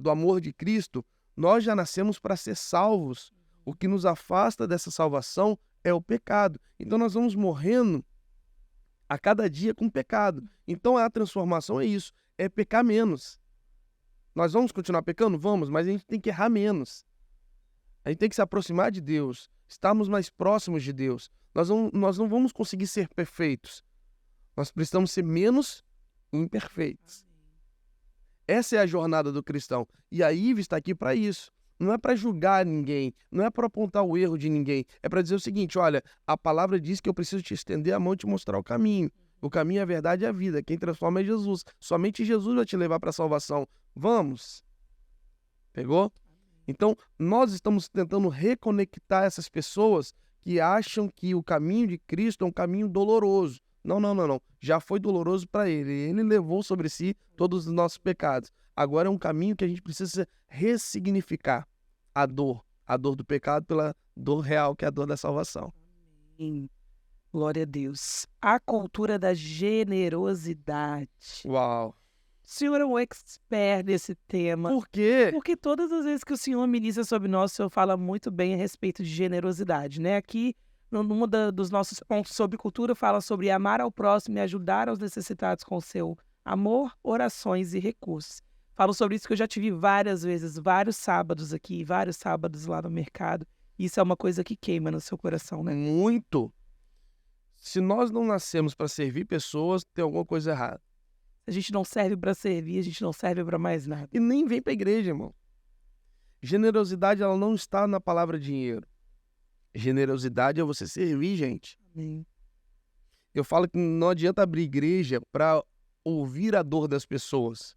do amor de Cristo, nós já nascemos para ser salvos. O que nos afasta dessa salvação é o pecado. Então nós vamos morrendo a cada dia com pecado. Então a transformação é isso, é pecar menos. Nós vamos continuar pecando? Vamos, mas a gente tem que errar menos. A gente tem que se aproximar de Deus, estarmos mais próximos de Deus. Nós não vamos conseguir ser perfeitos. Nós precisamos ser menos imperfeitos. Essa é a jornada do cristão. E a Ives está aqui para isso. Não é para julgar ninguém, não é para apontar o erro de ninguém. É para dizer o seguinte, olha, a palavra diz que eu preciso te estender a mão e te mostrar o caminho. O caminho, a verdade e a vida. Quem transforma é Jesus. Somente Jesus vai te levar para a salvação. Vamos. Pegou? Então, nós estamos tentando reconectar essas pessoas que acham que o caminho de Cristo é um caminho doloroso. Não. Já foi doloroso para ele. Ele levou sobre si todos os nossos pecados. Agora é um caminho que a gente precisa ressignificar a dor do pecado pela dor real, que é a dor da salvação. Amém. Glória a Deus. A cultura da generosidade. Uau! O senhor é um expert nesse tema. Por quê? Porque todas as vezes que o senhor ministra sobre nós, o senhor fala muito bem a respeito de generosidade, né? Aqui, num dos nossos pontos sobre cultura, fala sobre amar ao próximo e ajudar aos necessitados com seu amor, orações e recursos. Falo sobre isso que eu já tive várias vezes, vários sábados aqui, vários sábados lá no mercado. Isso é uma coisa que queima no seu coração, né? Muito. Se nós não nascemos para servir pessoas, tem alguma coisa errada. A gente não serve para servir, a gente não serve para mais nada. E nem vem para a igreja, irmão. Generosidade, ela não está na palavra dinheiro. Generosidade é você servir, gente. Amém. Eu falo que não adianta abrir igreja para ouvir a dor das pessoas.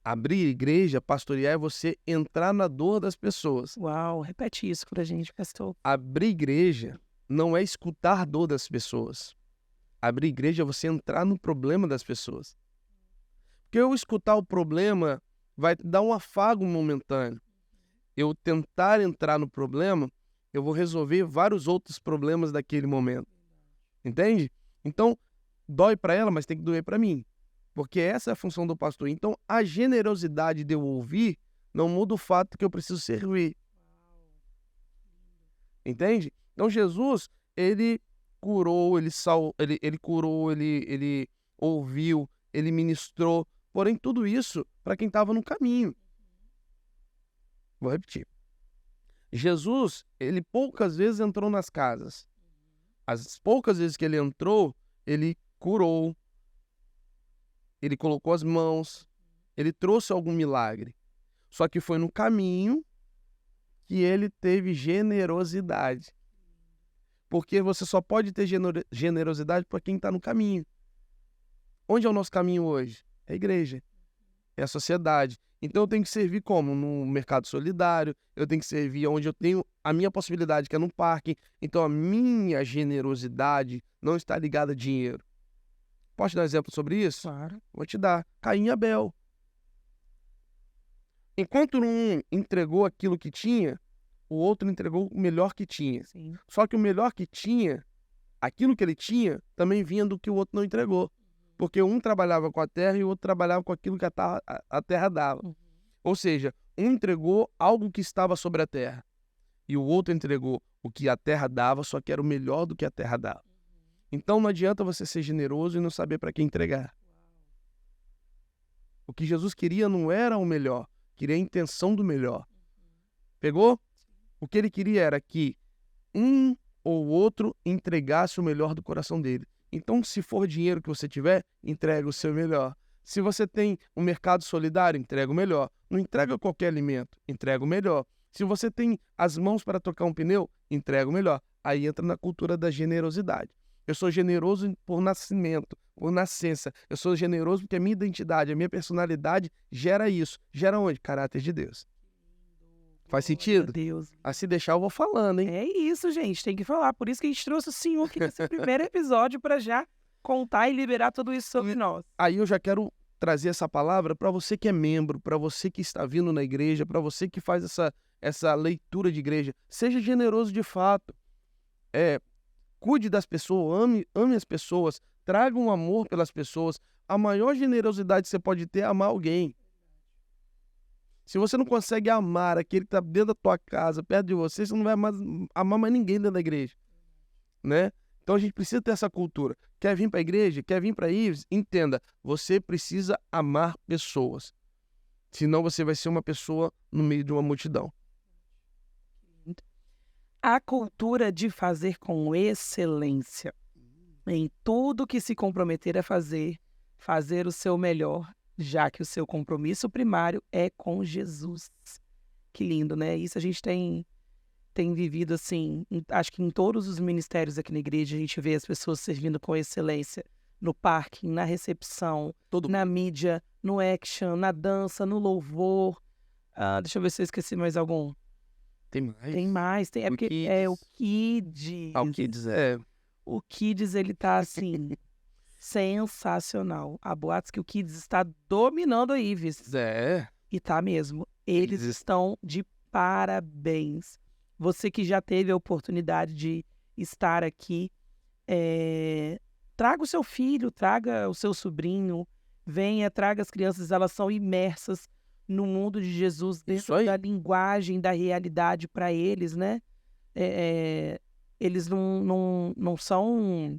Abrir igreja, pastorear, é você entrar na dor das pessoas. Uau, repete isso pra gente, pastor. Abrir igreja não é escutar a dor das pessoas. Abrir igreja é você entrar no problema das pessoas. Porque eu escutar o problema vai dar um afago momentâneo. Eu tentar entrar no problema, eu vou resolver vários outros problemas daquele momento. Entende? Então, dói para ela, mas tem que doer para mim. Porque essa é a função do pastor. Então, a generosidade de eu ouvir não muda o fato que eu preciso servir. Entende? Então, Jesus, ele curou, ele curou, ele ouviu, ele ministrou. Porém, tudo isso para quem estava no caminho. Vou repetir. Jesus, ele poucas vezes entrou nas casas. As poucas vezes que ele entrou, ele curou, ele colocou as mãos, ele trouxe algum milagre. Só que foi no caminho que ele teve generosidade. Porque você só pode ter generosidade para quem está no caminho. Onde é o nosso caminho hoje? É a igreja, é a sociedade. Então eu tenho que servir como? No mercado solidário, eu tenho que servir onde eu tenho a minha possibilidade, que é no parque. Então a minha generosidade não está ligada a dinheiro. Posso dar um exemplo sobre isso? Claro. Vou te dar. Caim e Abel. Enquanto um entregou aquilo que tinha, o outro entregou o melhor que tinha. Sim. Só que o melhor que tinha, aquilo que ele tinha, também vinha do que o outro não entregou. Porque um trabalhava com a terra e o outro trabalhava com aquilo que a terra dava. Ou seja, um entregou algo que estava sobre a terra e o outro entregou o que a terra dava, só que era o melhor do que a terra dava. Então não adianta você ser generoso e não saber para quem entregar. O que Jesus queria não era o melhor, queria a intenção do melhor. Pegou? O que ele queria era que um ou outro entregasse o melhor do coração dele. Então, se for dinheiro que você tiver, entrega o seu melhor. Se você tem um mercado solidário, entrega o melhor. Não entrega qualquer alimento, entrega o melhor. Se você tem as mãos para trocar um pneu, entrega o melhor. Aí entra na cultura da generosidade. Eu sou generoso por nascimento, por nascença. Eu sou generoso porque a minha identidade, a minha personalidade gera isso. Gera onde? Caráter de Deus. Faz sentido? Deus. A se deixar eu vou falando, hein? É isso, gente. Tem que falar. Por isso que a gente trouxe o senhor aqui nesse primeiro episódio para já contar e liberar tudo isso sobre nós. Aí eu já quero trazer essa palavra para você que é membro, para você que está vindo na igreja, para você que faz essa leitura de igreja. Seja generoso de fato. Cuide das pessoas, ame as pessoas, traga um amor pelas pessoas. A maior generosidade que você pode ter é amar alguém. Se você não consegue amar aquele que está dentro da tua casa, perto de você, você não vai amar mais ninguém dentro da igreja, né? Então a gente precisa ter essa cultura. Quer vir para a igreja? Quer vir para a Ives? Entenda, você precisa amar pessoas. Senão você vai ser uma pessoa no meio de uma multidão. A cultura de fazer com excelência. Em tudo que se comprometer a fazer o seu melhor, já que o seu compromisso primário é com Jesus. Que lindo, né? Isso a gente tem vivido assim, acho que em todos os ministérios aqui na igreja a gente vê as pessoas servindo com excelência. No parking, na recepção, na mídia, no action, na dança, no louvor. Deixa eu ver se eu esqueci mais algum. Tem mais? Tem mais. É porque é o Kids. O Kids O Kids, ele tá assim... sensacional. Há boatos que o Kids está dominando a Ives. E tá mesmo. Eles estão de parabéns. Você que já teve a oportunidade de estar aqui, traga o seu filho, traga o seu sobrinho, venha, traga as crianças, elas são imersas no mundo de Jesus, dentro da linguagem, da realidade para eles, né? Eles não são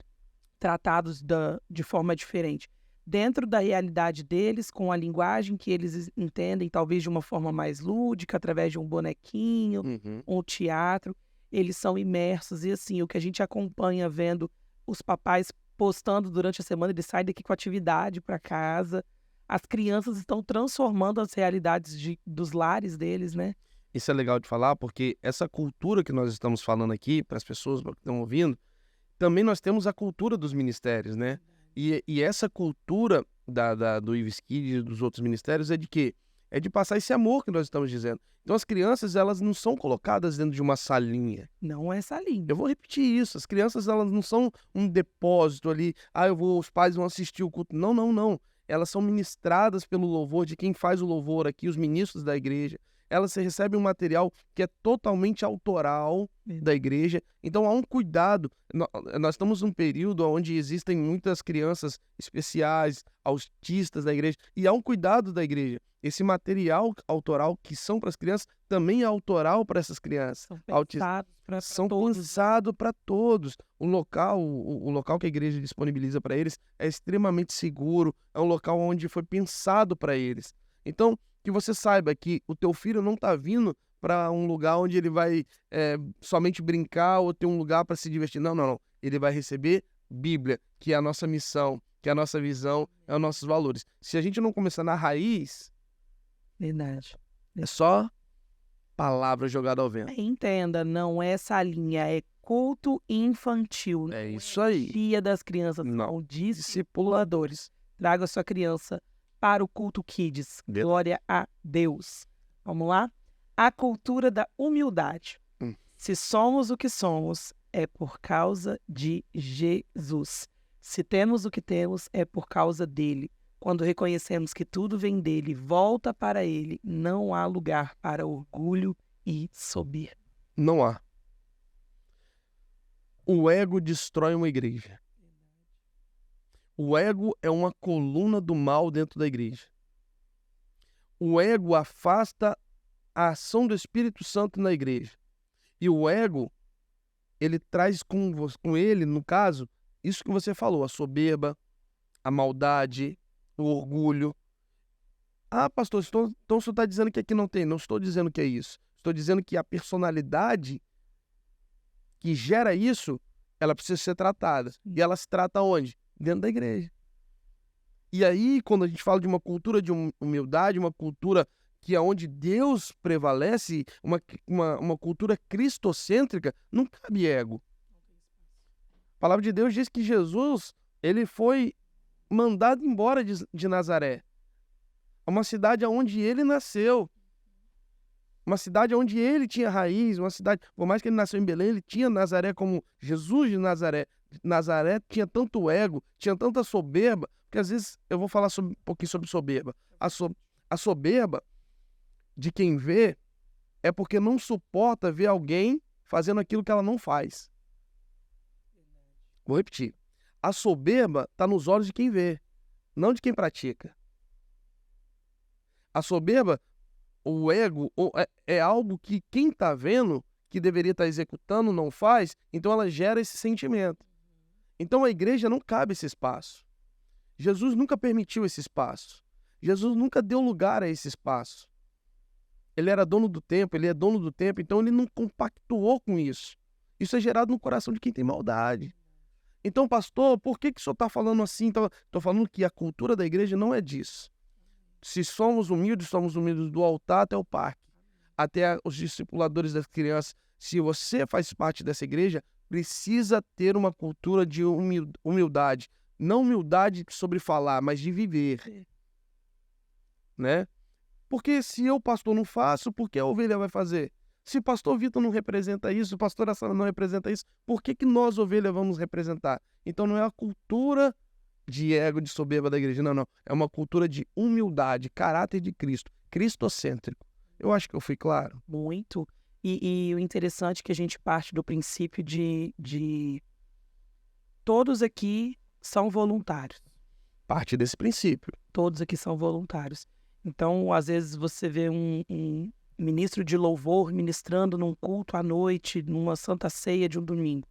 tratados de forma diferente. Dentro da realidade deles, com a linguagem que eles entendem, talvez de uma forma mais lúdica, através de um bonequinho, um teatro, eles são imersos. E assim, o que a gente acompanha vendo os papais postando durante a semana, ele sai daqui com atividade para casa. As crianças estão transformando as realidades dos lares deles, né? Isso é legal de falar, porque essa cultura que nós estamos falando aqui, para as pessoas que estão ouvindo, também nós temos a cultura dos ministérios, né? E essa cultura do Ives Kids e dos outros ministérios é de quê? É de passar esse amor que nós estamos dizendo. Então as crianças, elas não são colocadas dentro de uma salinha. Não é salinha. Eu vou repetir isso. As crianças, elas não são um depósito ali. Os pais vão assistir o culto. Não, não, não. Elas são ministradas pelo louvor de quem faz o louvor aqui, os ministros da igreja. Elas recebem um material que é totalmente autoral da igreja. Então há um cuidado. Nós estamos num período onde existem muitas crianças especiais, autistas da igreja, e há um cuidado da igreja. Esse material autoral que são para as crianças também é autoral para essas crianças. São pensados para todos. O local que a igreja disponibiliza para eles é extremamente seguro, é um local onde foi pensado para eles. Então, que você saiba que o teu filho não está vindo para um lugar onde ele vai somente brincar ou ter um lugar para se divertir. Não, não, não. Ele vai receber Bíblia, que é a nossa missão, que é a nossa visão, é os nossos valores. Se a gente não começar na raiz, verdade. É só palavra jogada ao vento. Entenda, não é salinha, é culto infantil. É isso aí. Dia das crianças, Não. são discipuladores. Traga sua criança para o culto Kids. Deus. Glória a Deus. Vamos lá? A cultura da humildade. Se somos o que somos, é por causa de Jesus. Se temos o que temos, é por causa dele. Quando reconhecemos que tudo vem dele, volta para ele, não há lugar para orgulho e soberba. Não há. O ego destrói uma igreja. O ego é uma coluna do mal dentro da igreja. O ego afasta a ação do Espírito Santo na igreja. E o ego, ele traz com ele, no caso, isso que você falou, a soberba, a maldade, o orgulho. Ah, pastor, então você está dizendo que aqui não tem. Não estou dizendo que é isso. Estou dizendo que a personalidade que gera isso, ela precisa ser tratada. E ela se trata onde? Dentro da igreja. E aí, quando a gente fala de uma cultura de humildade, uma cultura que é onde Deus prevalece, uma cultura cristocêntrica, não cabe ego. A palavra de Deus diz que Jesus, ele foi mandado embora de Nazaré. Uma cidade onde ele nasceu. Uma cidade onde ele tinha raiz, uma cidade, por mais que ele nasceu em Belém, ele tinha Nazaré como Jesus de Nazaré. Nazaré tinha tanto ego, tinha tanta soberba, porque às vezes eu vou falar um pouquinho sobre soberba. A soberba de quem vê é porque não suporta ver alguém fazendo aquilo que ela não faz. Vou repetir. A soberba está nos olhos de quem vê, não de quem pratica. A soberba, o ego, é algo que quem está vendo, que deveria estar executando, não faz, então ela gera esse sentimento. Então a igreja não cabe esse espaço. Jesus nunca permitiu esse espaço. Jesus nunca deu lugar a esse espaço. Ele era dono do tempo, ele é dono do tempo, então ele não compactuou com isso. Isso é gerado no coração de quem tem maldade. Então, pastor, por que o senhor está falando assim? Estou falando que a cultura da igreja não é disso. Se somos humildes do altar até o parque, até os discipuladores das crianças. Se você faz parte dessa igreja, precisa ter uma cultura de humildade. Não humildade sobre falar, mas de viver. Né? Porque se eu, pastor, não faço, por que a ovelha vai fazer? Se o pastor Vitor não representa isso, o pastor Assana não representa isso, por que nós, ovelha, vamos representar? Então não é a cultura de ego, de soberba da igreja, não. É uma cultura de humildade, caráter de Cristo, cristocêntrico. Eu acho que eu fui claro. Muito. E o interessante é que a gente parte do princípio de todos aqui são voluntários. Parte desse princípio. Todos aqui são voluntários. Então, às vezes você vê um ministro de louvor ministrando num culto à noite, numa santa ceia de um domingo.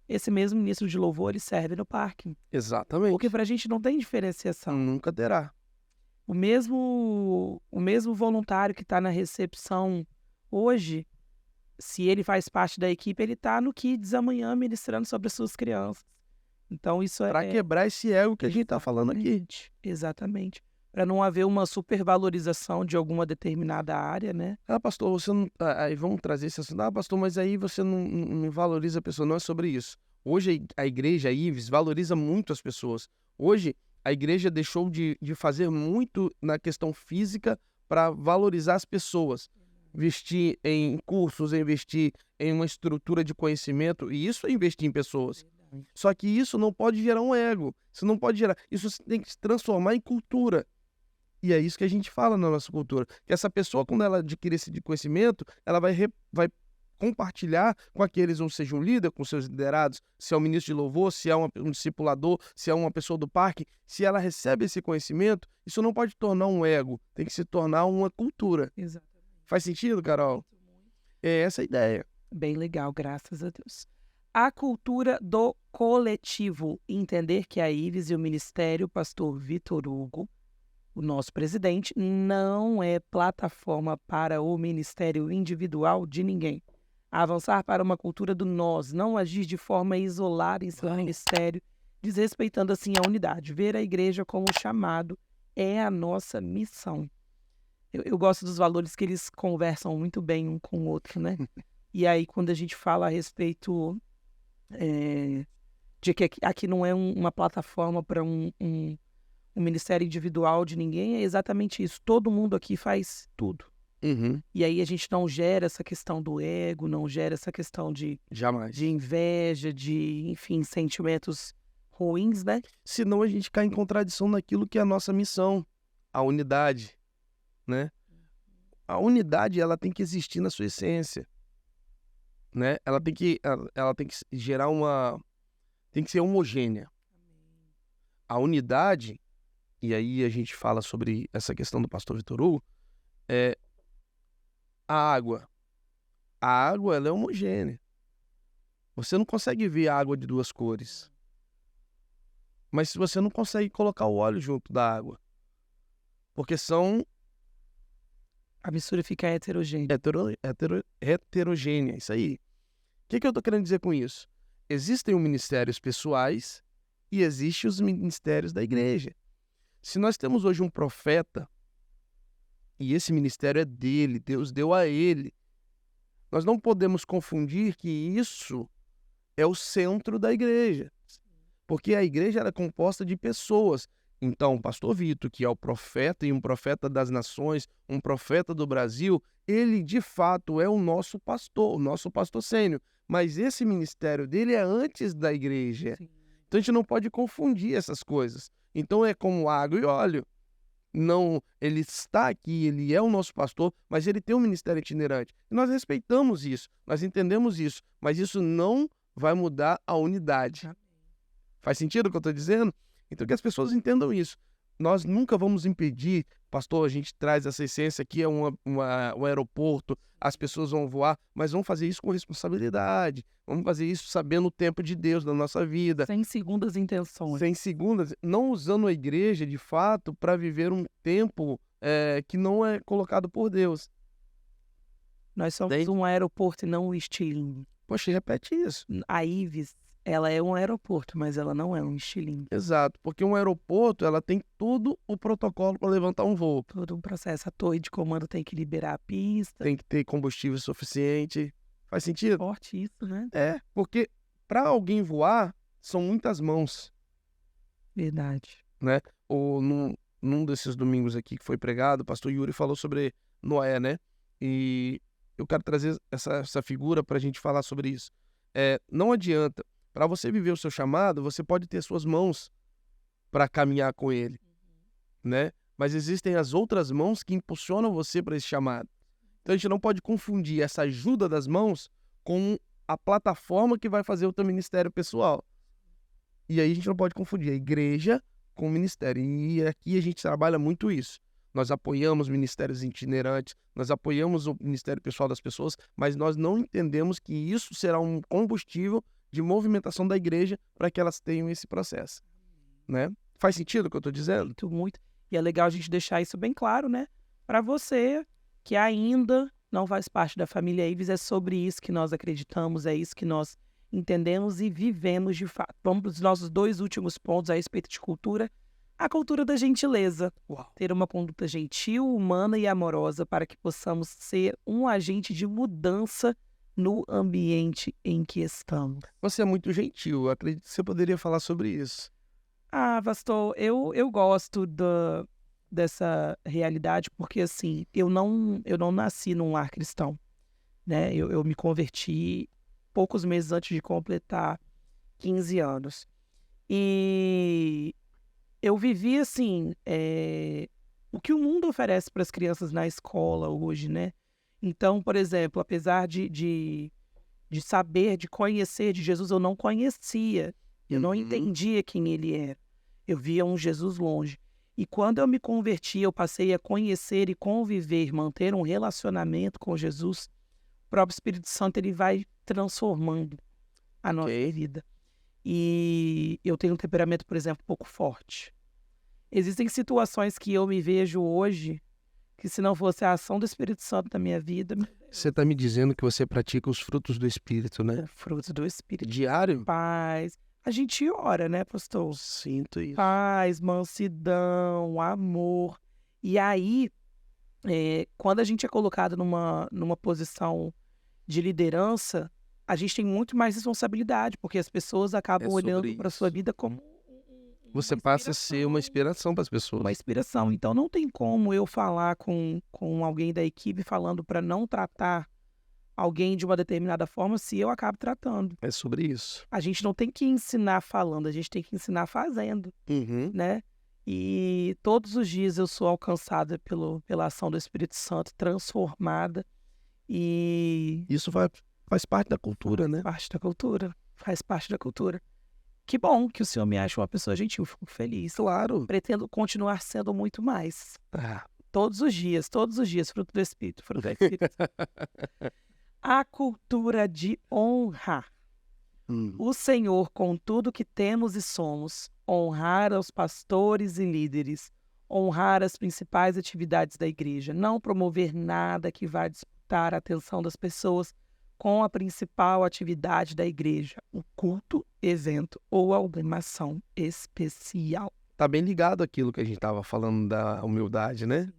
Esse mesmo ministro de louvor, ele serve no parque. Exatamente. Porque pra gente não tem diferenciação. Nunca terá. O mesmo voluntário que está na recepção hoje, se ele faz parte da equipe, ele está no Kids amanhã ministrando sobre as suas crianças. Então isso Para quebrar esse ego que a gente está falando aqui. Exatamente. Para não haver uma supervalorização de alguma determinada área, né? Ah, pastor, você não. Aí vamos trazer esse assunto. Ah, pastor, mas aí você não valoriza a pessoa. Não é sobre isso. Hoje a igreja, a Ives, valoriza muito as pessoas. Hoje a igreja deixou de fazer muito na questão física para valorizar as pessoas. Investir em cursos, investir em uma estrutura de conhecimento, e isso é investir em pessoas. Só que isso não pode gerar um ego. Isso não pode gerar. Isso tem que se transformar em cultura. E é isso que a gente fala na nossa cultura. Que essa pessoa, quando ela adquire esse conhecimento, ela vai compartilhar com aqueles, ou seja, um líder, com seus liderados, se é um ministro de louvor, se é um discipulador, se é uma pessoa do parque. Se ela recebe esse conhecimento, isso não pode tornar um ego. Tem que se tornar uma cultura. Exatamente. Faz sentido, Carol? É essa a ideia. Bem legal, graças a Deus. A cultura do coletivo. Entender que a Ives e o Ministério Pastor Vitor Hugo, o nosso presidente, não é plataforma para o ministério individual de ninguém. Avançar para uma cultura do nós, não agir de forma isolada em seu ministério, desrespeitando assim a unidade. Ver a igreja como chamado é a nossa missão. Eu gosto dos valores que eles conversam muito bem um com o outro, né? E aí, quando a gente fala a respeito de que aqui não é uma plataforma para um ministério individual de ninguém, é exatamente isso. Todo mundo aqui faz tudo. E aí a gente não gera essa questão do ego, não gera essa questão Jamais. de inveja, de, enfim, sentimentos ruins, né? Senão a gente cai em contradição naquilo que é a nossa missão, a unidade, né? A unidade, ela tem que existir na sua essência, né? Ela tem que gerar tem que ser homogênea. A unidade, e aí a gente fala sobre essa questão do pastor Vitor Hugo, é a água. A água, ela é homogênea. Você não consegue ver a água de duas cores. Mas se você não consegue colocar o óleo junto da água, porque são A mistura fica heterogênea. heterogênea, isso aí. O que eu estou querendo dizer com isso? Existem os ministérios pessoais e existem os ministérios da igreja. Se nós temos hoje um profeta, e esse ministério é dele, Deus deu a ele, nós não podemos confundir que isso é o centro da igreja. Porque a igreja era composta de pessoas. Então, o pastor Vitor, que é o profeta e um profeta das nações, um profeta do Brasil, ele de fato é o nosso pastor sênior. Mas esse ministério dele é antes da igreja. Sim. Então a gente não pode confundir essas coisas. Então é como água e óleo. Não, ele está aqui, ele é o nosso pastor, mas ele tem um ministério itinerante. E nós respeitamos isso, nós entendemos isso, mas isso não vai mudar a unidade. Faz sentido o que eu estou dizendo? Então que as pessoas entendam isso. Nós nunca vamos impedir, pastor, a gente traz essa essência aqui, é um aeroporto, as pessoas vão voar, mas vamos fazer isso com responsabilidade. Vamos fazer isso sabendo o tempo de Deus na nossa vida. Sem segundas intenções. Sem segundas, não usando a igreja, de fato, para viver um tempo que não é colocado por Deus. Nós somos um aeroporto e não um estilingue. Poxa, repete isso. A Ives, ela é um aeroporto, mas ela não é um estilingue. Exato, porque um aeroporto, ela tem todo o protocolo para levantar um voo. Todo um processo. A torre de comando tem que liberar a pista. Tem que ter combustível suficiente. Faz sentido? Forte isso, né? É, porque para alguém voar, são muitas mãos. Verdade. Né? Num desses domingos aqui que foi pregado, o pastor Yuri falou sobre Noé, né? E eu quero trazer essa figura para a gente falar sobre isso. Não adianta. Para você viver o seu chamado, você pode ter suas mãos para caminhar com ele, né? Mas existem as outras mãos que impulsionam você para esse chamado. Então a gente não pode confundir essa ajuda das mãos com a plataforma que vai fazer o teu ministério pessoal. E aí a gente não pode confundir a igreja com o ministério. E aqui a gente trabalha muito isso. Nós apoiamos ministérios itinerantes, nós apoiamos o ministério pessoal das pessoas, mas nós não entendemos que isso será um combustível de movimentação da igreja para que elas tenham esse processo, né? Faz sentido o que eu estou dizendo? Muito, muito. E é legal a gente deixar isso bem claro, né? Para você que ainda não faz parte da família Ives, é sobre isso que nós acreditamos, é isso que nós entendemos e vivemos de fato. Vamos para os nossos 2 últimos pontos a respeito de cultura. A cultura da gentileza. Uau. Ter uma conduta gentil, humana e amorosa para que possamos ser um agente de mudança no ambiente em que estamos. Você é muito gentil, acredito que você poderia falar sobre isso. Pastor, eu gosto dessa realidade porque, assim, eu não nasci num lar cristão, né? Eu me converti poucos meses antes de completar 15 anos. E eu vivi, assim, o que o mundo oferece para as crianças na escola hoje, né? Então, por exemplo, apesar de saber, de conhecer de Jesus, eu não conhecia. Eu não entendia quem ele era. Eu via um Jesus longe. E quando eu me converti, eu passei a conhecer e conviver, manter um relacionamento com Jesus. O próprio Espírito Santo ele vai transformando a nossa vida. E eu tenho um temperamento, por exemplo, um pouco forte. Existem situações que eu me vejo hoje que se não fosse a ação do Espírito Santo na minha vida... Você está me dizendo que você pratica os frutos do Espírito, né? Frutos do Espírito. Diário? Paz. A gente ora, né, pastor? Sinto isso. Paz, mansidão, amor. E aí, quando a gente é colocado numa posição de liderança, a gente tem muito mais responsabilidade, porque as pessoas acabam olhando para a sua vida como Você passa a ser uma inspiração para as pessoas. uma inspiração. Então, não tem como eu falar com alguém da equipe falando para não tratar alguém de uma determinada forma se eu acabo tratando. É sobre isso. A gente não tem que ensinar falando, a gente tem que ensinar fazendo, né? E todos os dias eu sou alcançada pela ação do Espírito Santo, transformada. E Isso faz parte da cultura, né? Faz parte da cultura. Que bom que o senhor me acha uma pessoa gentil, fico feliz. Claro. Pretendo continuar sendo muito mais. Todos os dios, fruto do Espírito, fruto do Espírito. A cultura de honra. O Senhor, com tudo que temos e somos, honrar aos pastores e líderes, honrar as principais atividades da igreja, não promover nada que vá disputar a atenção das pessoas com a principal atividade da igreja, o culto, evento ou alguma ação especial. Tá bem ligado àquilo que a gente estava falando da humildade, né?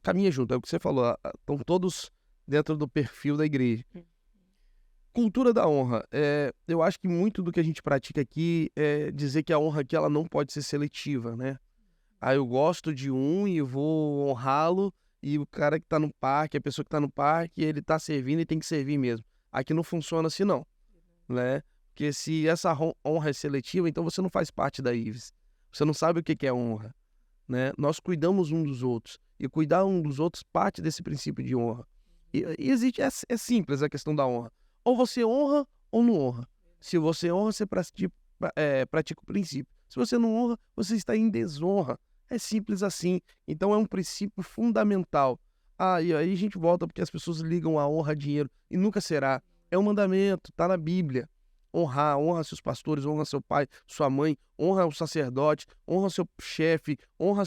Caminha junto, é o que você falou, estão todos dentro do perfil da igreja. Cultura da honra. Eu acho que muito do que a gente pratica aqui é dizer que a honra aqui ela não pode ser seletiva, né? Eu gosto de um e vou honrá-lo, e o cara que tá no parque, a pessoa que tá no parque, ele tá servindo e tem que servir mesmo. Aqui não funciona assim não, né? Porque se essa honra é seletiva, então você não faz parte da IVES. Você não sabe o que é honra, né? Nós cuidamos um dos outros, e cuidar um dos outros parte desse princípio de honra. E existe, é simples a questão da honra. Ou você honra ou não honra. Se você honra, você pratica o princípio. Se você não honra, você está em desonra. É simples assim. Então é um princípio fundamental. E aí a gente volta porque as pessoas ligam a honra a dinheiro. E nunca será. É um mandamento, está na Bíblia. Honra seus pastores, honra seu pai, sua mãe, honra o sacerdote, honra seu chefe, honra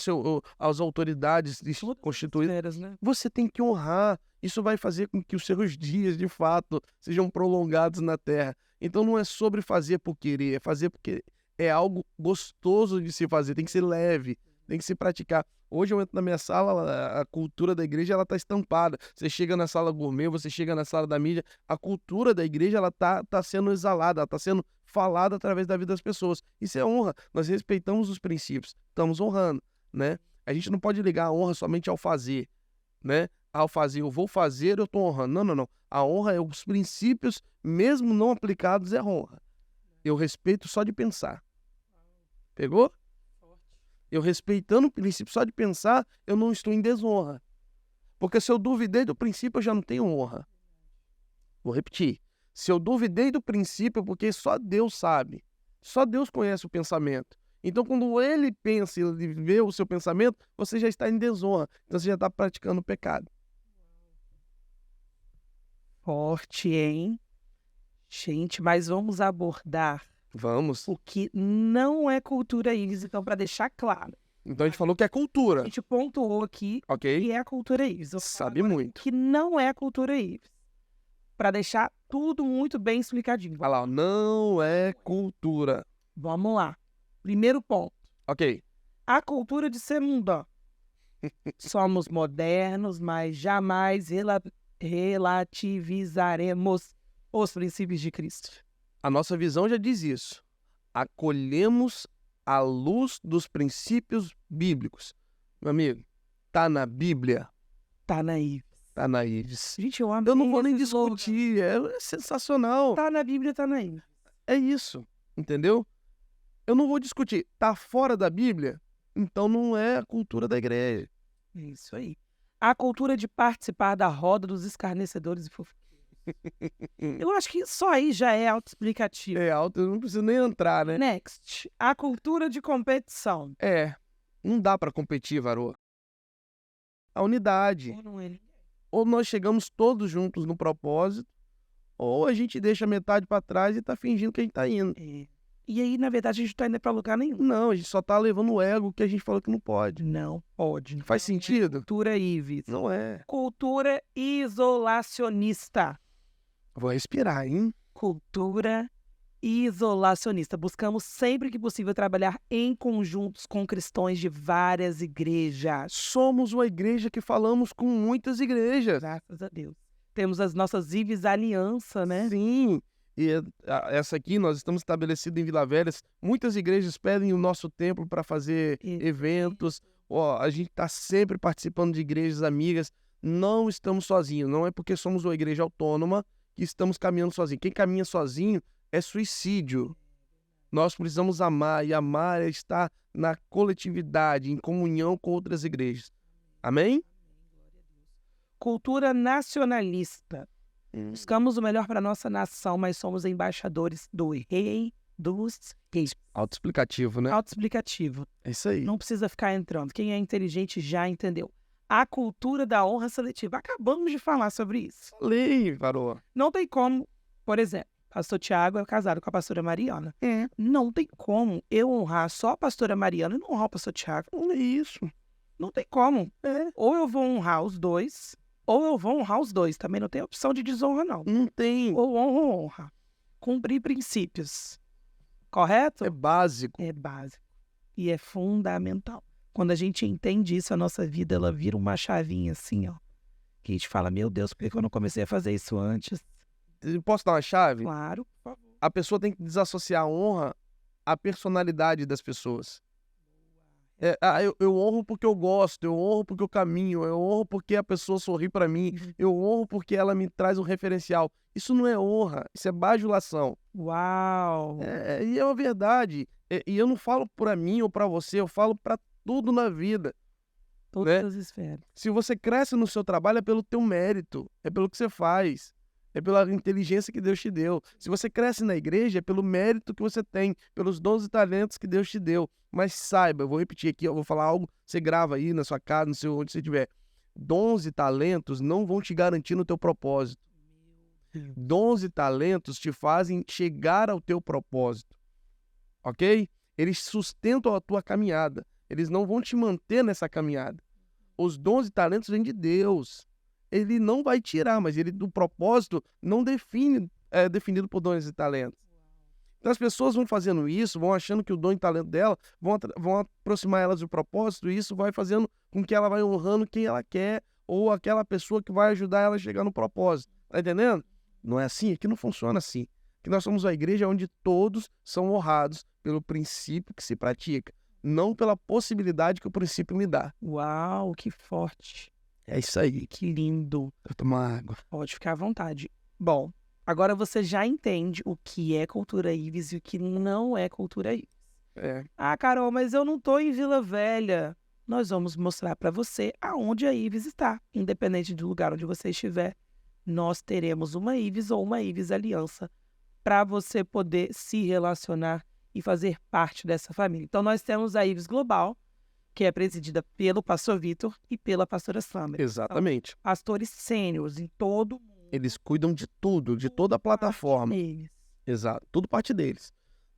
as autoridades constituídas. Né? Você tem que honrar. Isso vai fazer com que os seus dias, de fato, sejam prolongados na terra. Então não é sobre fazer por querer, é fazer porque é algo gostoso de se fazer, tem que ser leve, tem que se praticar. Hoje eu entro na minha sala, a cultura da igreja ela está estampada. Você chega na sala gourmet, você chega na sala da mídia, a cultura da igreja ela tá sendo exalada, ela está sendo falada através da vida das pessoas. Isso é honra. Nós respeitamos os princípios, estamos honrando, né? A gente não pode ligar a honra somente ao fazer, né? Ao fazer, eu vou fazer, eu estou honrando. Não. A honra é os princípios, mesmo não aplicados, é honra. Eu respeito só de pensar. Pegou? Eu respeitando o princípio só de pensar, eu não estou em desonra. Porque se eu duvidei do princípio, eu já não tenho honra. Vou repetir. Se eu duvidei do princípio, porque só Deus sabe. Só Deus conhece o pensamento. Então, quando ele pensa e vê o seu pensamento, você já está em desonra. Então, você já está praticando o pecado. Forte, hein? Gente, mas vamos abordar o que não é cultura IVES, então, para deixar claro. Então, a gente falou que é cultura. A gente pontuou aqui que é a cultura IVES. Sabe muito. Que não é a cultura IVES. para deixar tudo muito bem explicadinho. Vai lá, ó, não é cultura. Vamos lá. Primeiro ponto. Ok. A cultura de ser mundano. Somos modernos, mas jamais relativizaremos os princípios de Cristo. A nossa visão já diz isso. Acolhemos a luz dos princípios bíblicos. Meu amigo, tá na Bíblia, Tá na Ives. tá na Ives. Gente, eu amo. Eu não vou nem discutir, é sensacional. Tá na Bíblia, tá na Ives. É isso, entendeu? Eu não vou discutir. Tá fora da Bíblia? Então não é a cultura da igreja. É isso aí. A cultura de participar da roda dos escarnecedores e fofoqueiros. Eu acho que só aí já é autoexplicativo. É alto, eu não preciso nem entrar, né? Next. A cultura de competição. Não dá pra competir, varô. A unidade. Ou não é? Ou nós chegamos todos juntos no propósito, ou a gente deixa metade pra trás e tá fingindo que a gente tá indo. É. E aí, na verdade, a gente não tá indo pra lugar nenhum. Não, a gente só tá levando o ego que a gente falou que não pode. Não pode. Faz sentido? Cultura Ives. Não é. Cultura isolacionista. Vou respirar, hein? Cultura isolacionista. Buscamos sempre que possível trabalhar em conjuntos com cristãos de várias igrejas. Somos uma igreja que falamos com muitas igrejas. Graças a Deus. Temos as nossas Ives Aliança, né? Sim. E essa aqui, nós estamos estabelecidos em Vila Velha. Muitas igrejas pedem o nosso templo para fazer eventos. Ó, a gente está sempre participando de igrejas amigas. Não estamos sozinhos. Não é porque somos uma igreja autônoma que estamos caminhando sozinhos. Quem caminha sozinho é suicídio. Nós precisamos amar. E amar é estar na coletividade, em comunhão com outras igrejas. Amém? Cultura nacionalista. Buscamos o melhor para nossa nação, mas somos embaixadores do rei dos reis. Autoexplicativo, né? Autoexplicativo. É isso aí. Não precisa ficar entrando. Quem é inteligente já entendeu. A cultura da honra seletiva. Acabamos de falar sobre isso. Falei, varô. Não tem como, por exemplo, pastor Tiago é casado com a pastora Mariana. Não tem como eu honrar só a pastora Mariana e não honrar o pastor Tiago. Não é isso. Não tem como. Ou eu vou honrar os dois, ou eu vou honrar os dois. Também não tem opção de desonra, não. Não tem. Ou honra ou honra. Cumprir princípios. Correto? É básico. É básico. E é fundamental. Quando a gente entende isso, a nossa vida ela vira uma chavinha assim, ó. Que a gente fala, meu Deus, por que eu não comecei a fazer isso antes? Posso dar uma chave? Claro, por favor. A pessoa tem que desassociar a honra à personalidade das pessoas. Eu honro porque eu gosto, eu honro porque eu caminho, eu honro porque a pessoa sorri pra mim, eu honro porque ela me traz um referencial. Isso não é honra, isso é bajulação. Uau! E é uma verdade. E eu não falo pra mim ou pra você, eu falo pra tudo na vida. Todas né? as esferas. Se você cresce no seu trabalho é pelo teu mérito, é pelo que você faz, é pela inteligência que Deus te deu. Se você cresce na igreja é pelo mérito que você tem, pelos dons e talentos que Deus te deu. Mas saiba, eu vou repetir aqui, eu vou falar algo, você grava aí na sua casa, onde você estiver. Dons e talentos não vão te garantir no teu propósito. Dons e talentos te fazem chegar ao teu propósito, ok? Eles sustentam a tua caminhada. Eles não vão te manter nessa caminhada. Os dons e talentos vêm de Deus. Ele não vai tirar, mas o propósito não é definido por dons e talentos. Então as pessoas vão fazendo isso, vão achando que o dom e talento dela vão aproximar elas do propósito, e isso vai fazendo com que ela vai honrando quem ela quer, ou aquela pessoa que vai ajudar ela a chegar no propósito. Tá entendendo? Não é assim, aqui não funciona assim. Aqui nós somos uma igreja onde todos são honrados pelo princípio que se pratica, não pela possibilidade que o princípio me dá. Uau, que forte. É isso aí. Que lindo. Eu tomar água. Pode ficar à vontade. Bom, agora você já entende o que é cultura Ives e o que não é cultura Ives. Ah, Carol, mas eu não tô em Vila Velha. Nós vamos mostrar para você aonde a Ives está. Independente do lugar onde você estiver, nós teremos uma Ives ou uma Ives Aliança para você poder se relacionar e fazer parte dessa família. Então, nós temos a Ives Global, que é presidida pelo pastor Vitor e pela pastora Sandra. Exatamente. São pastores sêniores em todo o mundo. Eles cuidam de tudo, de toda a plataforma. Eles. Exato, tudo parte deles.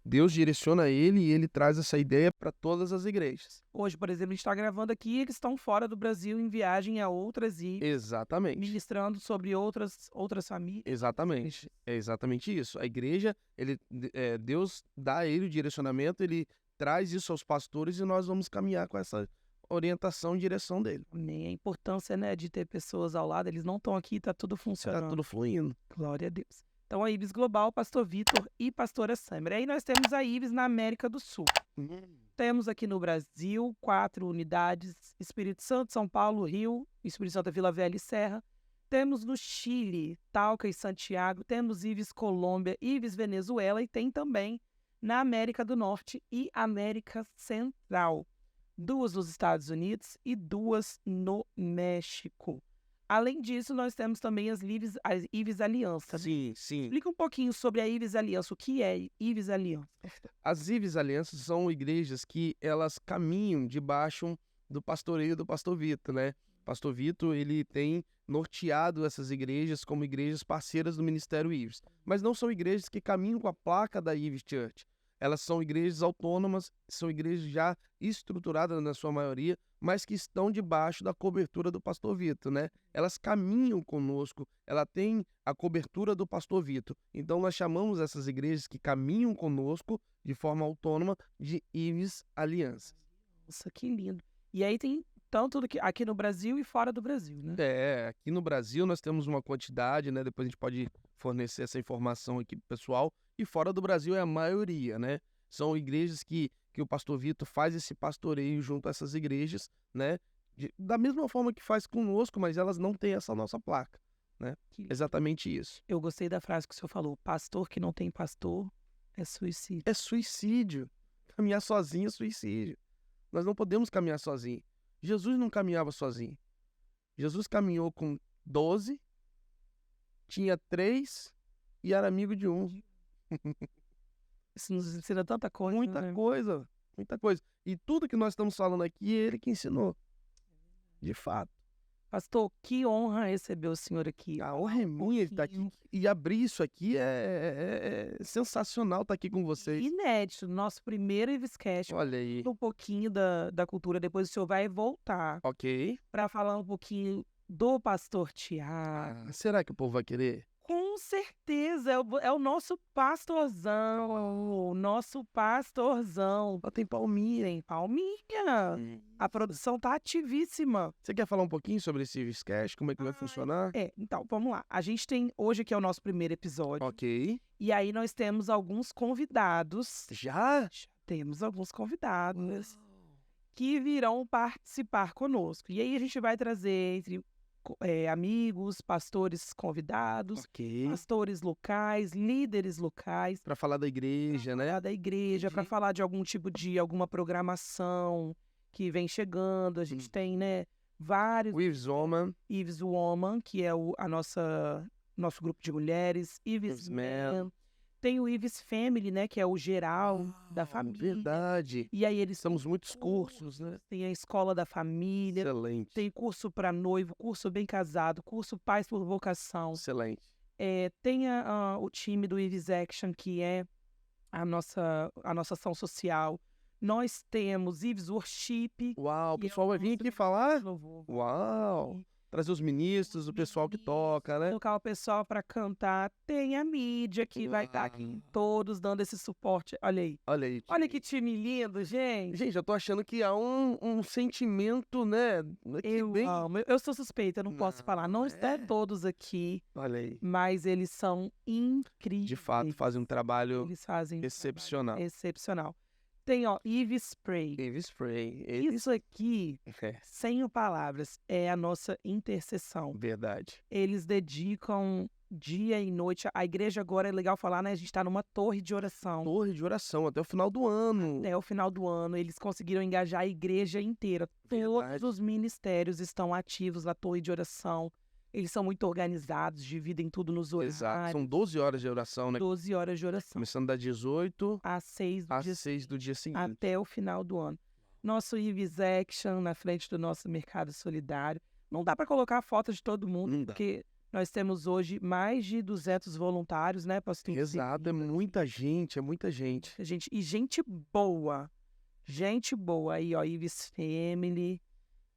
Deus direciona ele e ele traz essa ideia para todas as igrejas. Hoje, por exemplo, a gente está gravando aqui, eles estão fora do Brasil em viagem a outras e Exatamente. ministrando sobre outras famílias. Exatamente. É exatamente isso. A igreja, Deus dá a ele o direcionamento, ele traz isso aos pastores e nós vamos caminhar com essa orientação e direção dele. Amém. A importância, né, de ter pessoas ao lado, eles não estão aqui, tá tudo funcionando. Tá tudo fluindo. Glória a Deus. Então, a Ives Global, Pastor Vitor e Pastora Sâmara. Aí nós temos a Ives na América do Sul. Temos aqui no Brasil 4 unidades, Espírito Santo, São Paulo, Rio, Espírito Santo, Vila Velha e Serra. Temos no Chile, Talca e Santiago. Temos Ives Colômbia, Ives Venezuela e tem também na América do Norte e América Central. 2 nos Estados Unidos e 2 no México. Além disso, nós temos também as Ives Aliança. Sim, sim. Explica um pouquinho sobre a Ives Aliança. O que é Ives Aliança? As Ives Alianças são igrejas que elas caminham debaixo do pastoreio do Pastor Vitor, né? O Pastor Vitor, ele tem norteado essas igrejas como igrejas parceiras do Ministério Ives. Mas não são igrejas que caminham com a placa da Ives Church. Elas são igrejas autônomas, são igrejas já estruturadas na sua maioria, mas que estão debaixo da cobertura do Pastor Vitor, né? Elas caminham conosco, ela tem a cobertura do Pastor Vitor. Então nós chamamos essas igrejas que caminham conosco de forma autônoma de Ives Aliança. Nossa, que lindo. E aí tem tanto aqui no Brasil e fora do Brasil, né? Aqui no Brasil nós temos uma quantidade, né? Depois a gente pode fornecer essa informação aqui pro pessoal. E fora do Brasil é a maioria, né? São igrejas que o Pastor Vitor faz esse pastoreio junto a essas igrejas, né? Da mesma forma que faz conosco, mas elas não têm essa nossa placa, né? Exatamente isso. Eu gostei da frase que o senhor falou. Pastor que não tem pastor é suicídio. É suicídio. Caminhar sozinho é suicídio. Nós não podemos caminhar sozinho. Jesus não caminhava sozinho. Jesus caminhou com 12, tinha 3 e era amigo de um. Isso nos ensina tanta coisa. Muita coisa, muita coisa. E tudo que nós estamos falando aqui, é ele que ensinou. De fato. Pastor, que honra receber o senhor aqui. A honra é minha de estar aqui. E abrir isso aqui é sensacional estar aqui com vocês. Inédito. Nosso primeiro Ivescast. Olha aí. Um pouquinho da cultura. Depois o senhor vai voltar Ok. para falar um pouquinho do pastor Tiago. Será que o povo vai querer? Com certeza, é o nosso pastorzão, o nosso pastorzão. Tem palminha. Tem palminha. A produção tá ativíssima. Você quer falar um pouquinho sobre esse Ivescast? Como é que vai funcionar? Então, vamos lá. A gente tem, hoje que é o nosso primeiro episódio, Ok. e aí nós temos alguns convidados. Já? Temos alguns convidados que virão participar conosco. E aí a gente vai trazer entre amigos, pastores convidados, Ok. pastores locais, líderes locais, Para falar da igreja, né? falar da igreja, para Entendi. falar de algum tipo de alguma programação que vem chegando. A gente tem, né, vários With Woman. Ives Woman, que é nosso grupo de mulheres, Ives Ives Man. Man. Tem o Ives Family, né, que é o geral da família. Verdade. E aí eles Estamos muitos cursos, né? tem a escola da família, Excelente. tem curso para noivo, curso bem casado, curso pais por vocação. Excelente. Tem o time do Ives Action, que é a nossa ação social. Nós temos Ives Worship. Uau, o que é pessoal vai vir nosso aqui falar? louvor. Uau. Trazer os ministros, o pessoal que toca, né? Colocar o pessoal para cantar. Tem a mídia que vai estar aqui todos dando esse suporte. Olha aí. Olha aí. Olha que time lindo, gente. Gente, eu tô achando que há um sentimento, né? Aqui Eu bem... amo. Eu sou suspeita, eu não posso Não, falar. Não estão todos aqui, Olha aí. mas eles são incríveis. De fato, fazem um trabalho Eles fazem um excepcional. trabalho excepcional. Tem, Eve Spray. Eve Spray. Isso aqui, sem palavras, é a nossa intercessão. Verdade. Eles dedicam dia e noite. A igreja agora, é legal falar, né? A gente está numa torre de oração. Torre de oração até o final do ano. Até o final do ano, eles conseguiram engajar a igreja inteira. Verdade. Todos os ministérios estão ativos na torre de oração. Eles são muito organizados, dividem tudo nos horários. Exato. São 12 horas de oração, né? 12 horas de oração. Começando das 18 Às 6 do às dia 6 do dia seguinte. até o final do ano. Nosso Ives Action na frente do nosso mercado solidário. Não dá para colocar a foto de todo mundo, Não dá. porque Nós temos hoje mais de 200 voluntários, né, pastor? Exato, é muita gente, é muita gente. Gente boa aí, ó, Ives Family,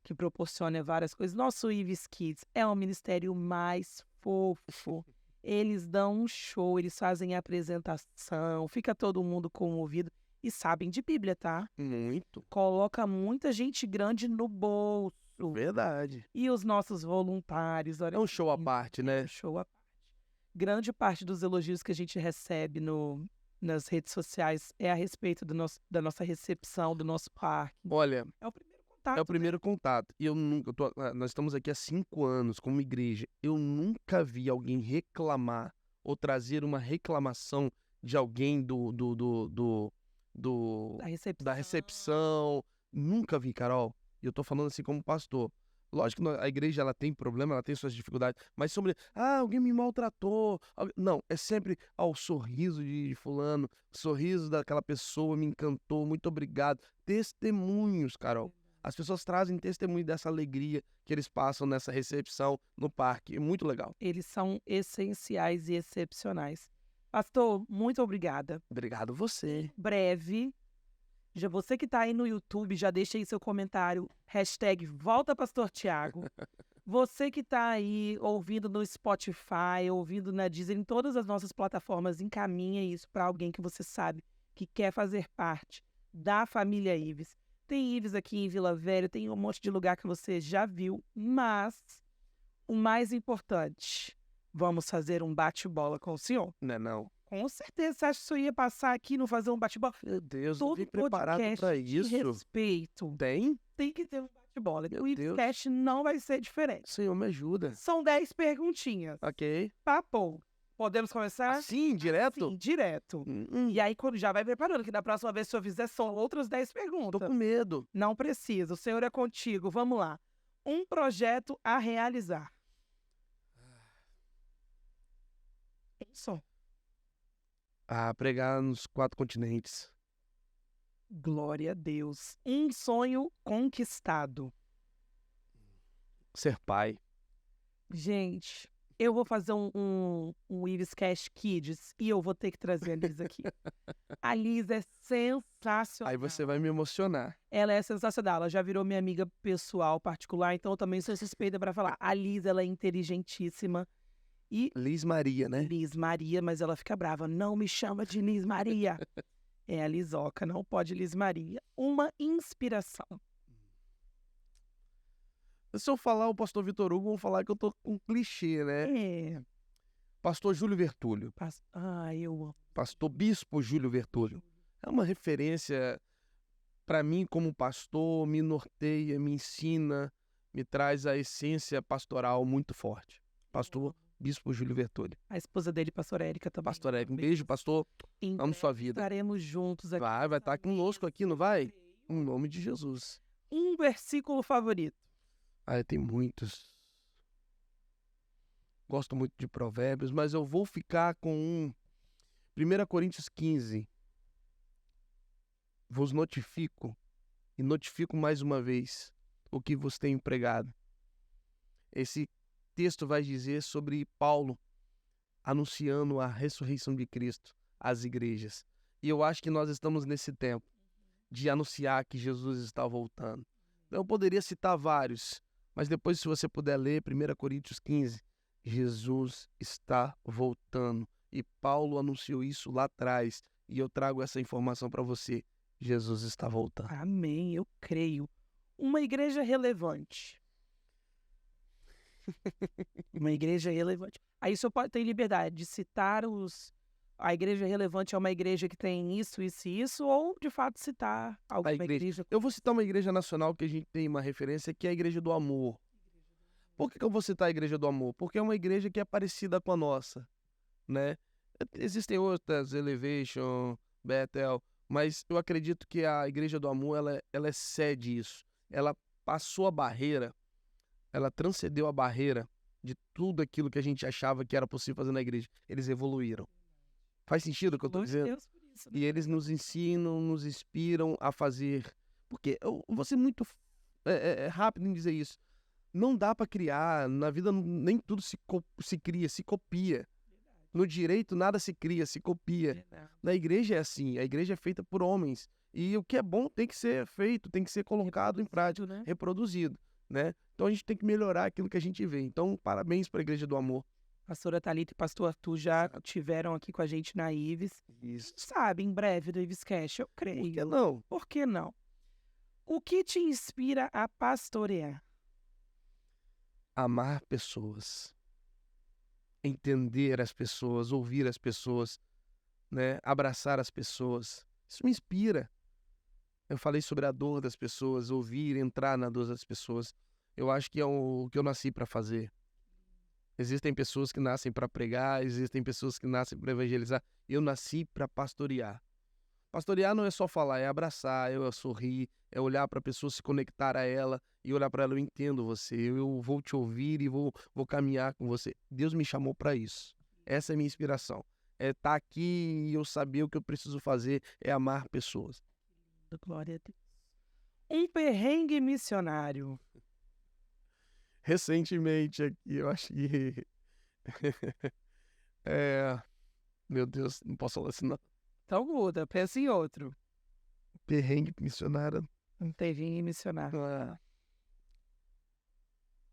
que proporciona várias coisas. Nosso Ives Kids é um ministério mais fofo. Eles dão um show, eles fazem apresentação, fica todo mundo comovido e sabem de Bíblia, tá? Muito. Coloca muita gente grande no bolso. Verdade. E os nossos voluntários, olha É um que show à lindo, parte, é né? um show à parte. Grande parte dos elogios que a gente recebe nas redes sociais é a respeito da nossa recepção, do nosso parque. Olha, É o primeiro contato, é o primeiro contato. E nós estamos aqui há 5 anos como igreja. Eu nunca vi alguém reclamar ou trazer uma reclamação de alguém da recepção. Nunca vi, Carol. E eu tô falando assim como pastor. Lógico que a igreja ela tem problema, ela tem suas dificuldades, mas sobre, alguém me maltratou. Não, é sempre, o sorriso de fulano, o sorriso daquela pessoa me encantou, muito obrigado. Testemunhos, Carol. As pessoas trazem testemunho dessa alegria que eles passam nessa recepção no parque. É muito legal. Eles são essenciais e excepcionais. Pastor, muito obrigada. Obrigado você. Breve, já você que está aí no YouTube, já deixa aí seu comentário, #VoltaPastorTiago. Você que está aí ouvindo no Spotify, ouvindo na Deezer, em todas as nossas plataformas, encaminha isso para alguém que você sabe que quer fazer parte da família Ives. Tem Ives aqui em Vila Velha, tem um monte de lugar que você já viu, mas o mais importante, vamos fazer um bate-bola com o senhor. Não. Com certeza, você acha que o senhor ia passar aqui e não fazer um bate-bola? Meu Deus, eu Todo vim preparado podcast pra de isso. respeito Tem? tem que ter um bate-bola. Meu O Ivescast não vai ser diferente. Senhor, me ajuda. São 10 perguntinhas. Ok. Papo. Podemos começar? Assim, direto? Sim, direto. E aí, quando já vai preparando, que da próxima vez, se eu fizer, são outras 10 Tô perguntas. com medo. Não precisa, o senhor é contigo. Vamos lá. Um projeto a realizar. Isso. Pregar nos 4 continentes. Glória a Deus. Um sonho conquistado. Ser pai. Gente, eu vou fazer um Ivescast Kids e eu vou ter que trazer a Liz aqui. A Liz é sensacional. Aí você vai me emocionar. Ela é sensacional. Ela já virou minha amiga pessoal, particular, então eu também sou suspeita para falar. A Liz, ela é inteligentíssima. E Liz Maria, né? Liz Maria, mas ela fica brava. Não me chama de Liz Maria. É a Lizoca, não pode Liz Maria. Uma inspiração. Se eu falar o pastor Vitor Hugo, vão falar que eu tô com clichê, né? É. Pastor Júlio Vertúlio. Eu amo. Pastor Bispo Júlio Vertúlio. É uma referência para mim como pastor, me norteia, me ensina, me traz a essência pastoral muito forte. Pastor Bispo Júlio Vertúlio. A esposa dele, pastor Érica, também. Pastor Érica, um beijo, pastor. Amo sua vida. Estaremos juntos aqui. Vai estar conosco aqui, não vai? Em nome de Jesus. Um versículo favorito. Tem muitos. Gosto muito de Provérbios, mas eu vou ficar com 1 Coríntios 15. Vos notifico, e notifico mais uma vez, o que vos tenho pregado. Esse texto vai dizer sobre Paulo anunciando a ressurreição de Cristo às igrejas. E eu acho que nós estamos nesse tempo de anunciar que Jesus está voltando. Eu poderia citar vários, mas depois, se você puder ler 1 Coríntios 15, Jesus está voltando. E Paulo anunciou isso lá atrás. E eu trago essa informação para você. Jesus está voltando. Amém, eu creio. Uma igreja relevante. Uma igreja relevante. Aí o senhor pode ter liberdade de citar a igreja relevante é uma igreja que tem isso, isso e isso, ou de fato citar alguma igreja. Eu vou citar uma igreja nacional que a gente tem uma referência, que é a Igreja do Amor. Por que eu vou citar a Igreja do Amor? Porque é uma igreja que é parecida com a nossa, né? Existem outras, Elevation, Bethel, mas eu acredito que a Igreja do Amor, ela excede isso. Ela passou a barreira, ela transcendeu a barreira de tudo aquilo que a gente achava que era possível fazer na igreja. Eles evoluíram. Faz sentido o que eu estou dizendo? Deus por isso, né? E eles nos ensinam, nos inspiram a fazer. Porque eu vou ser muito rápido em dizer isso. Não dá para criar, na vida nem tudo se cria, se copia. No direito nada se cria, se copia. Verdade. Na igreja é assim, a igreja é feita por homens. E o que é bom tem que ser feito, tem que ser colocado em prática, Né? reproduzido, né? Então a gente tem que melhorar aquilo que a gente vê. Então, parabéns para a Igreja do Amor. Pastora Thalita e pastor Arthur já tiveram aqui com a gente na Ives. Isso. Sabe, em breve do Ives Cash, eu creio. Por que não? Por que não? O que te inspira a pastorear? Amar pessoas, entender as pessoas, ouvir as pessoas, né? Abraçar as pessoas. Isso me inspira. Eu falei sobre a dor das pessoas, ouvir, entrar na dor das pessoas. Eu acho que é o que eu nasci para fazer. Existem pessoas que nascem para pregar, existem pessoas que nascem para evangelizar. Eu nasci para pastorear. Pastorear não é só falar, é abraçar, é sorrir, é olhar para a pessoa, se conectar a ela e olhar para ela, eu entendo você, eu vou te ouvir e vou caminhar com você. Deus me chamou para isso. Essa é a minha inspiração. É estar aqui e eu saber o que eu preciso fazer, é amar pessoas. Glória a Deus. Um perrengue missionário. Recentemente aqui, eu acho que... Meu Deus, não posso falar assim não. Então muda, pensa em outro. Perrengue missionário. Um perrengue missionário.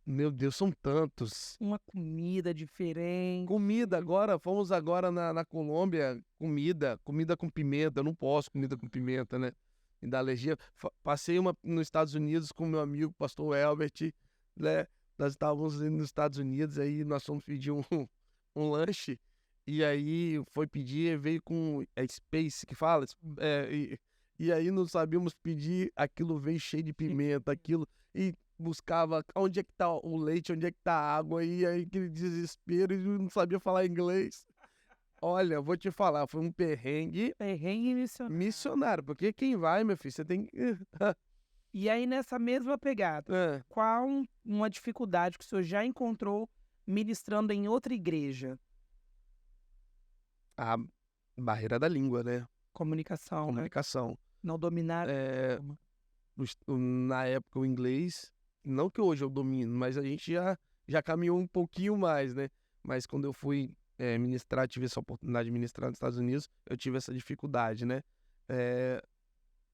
Meu Deus, são tantos. Uma comida diferente. Comida, fomos agora na Colômbia, comida com pimenta, eu não posso comida com pimenta, né? Me dá alergia. Passei nos Estados Unidos com meu amigo, pastor Elbert, né? Nós estávamos indo nos Estados Unidos, aí nós fomos pedir um lanche, e aí foi pedir, veio com Space, que fala, e aí não sabíamos pedir, aquilo veio cheio de pimenta, aquilo, e buscava onde é que tá o leite, onde é que tá a água, e aí aquele desespero, e não sabia falar inglês. Olha, vou te falar, foi um perrengue Perrengue missionário, porque quem vai, meu filho, você tem que... E aí, nessa mesma pegada, qual uma dificuldade que o senhor já encontrou ministrando em outra igreja? A barreira da língua, né? Comunicação. Comunicação. Né? Não dominar. Na época o inglês, não que hoje eu domino, mas a gente já caminhou um pouquinho mais, né? Mas quando eu fui ministrar, tive essa oportunidade de ministrar nos Estados Unidos, eu tive essa dificuldade, né?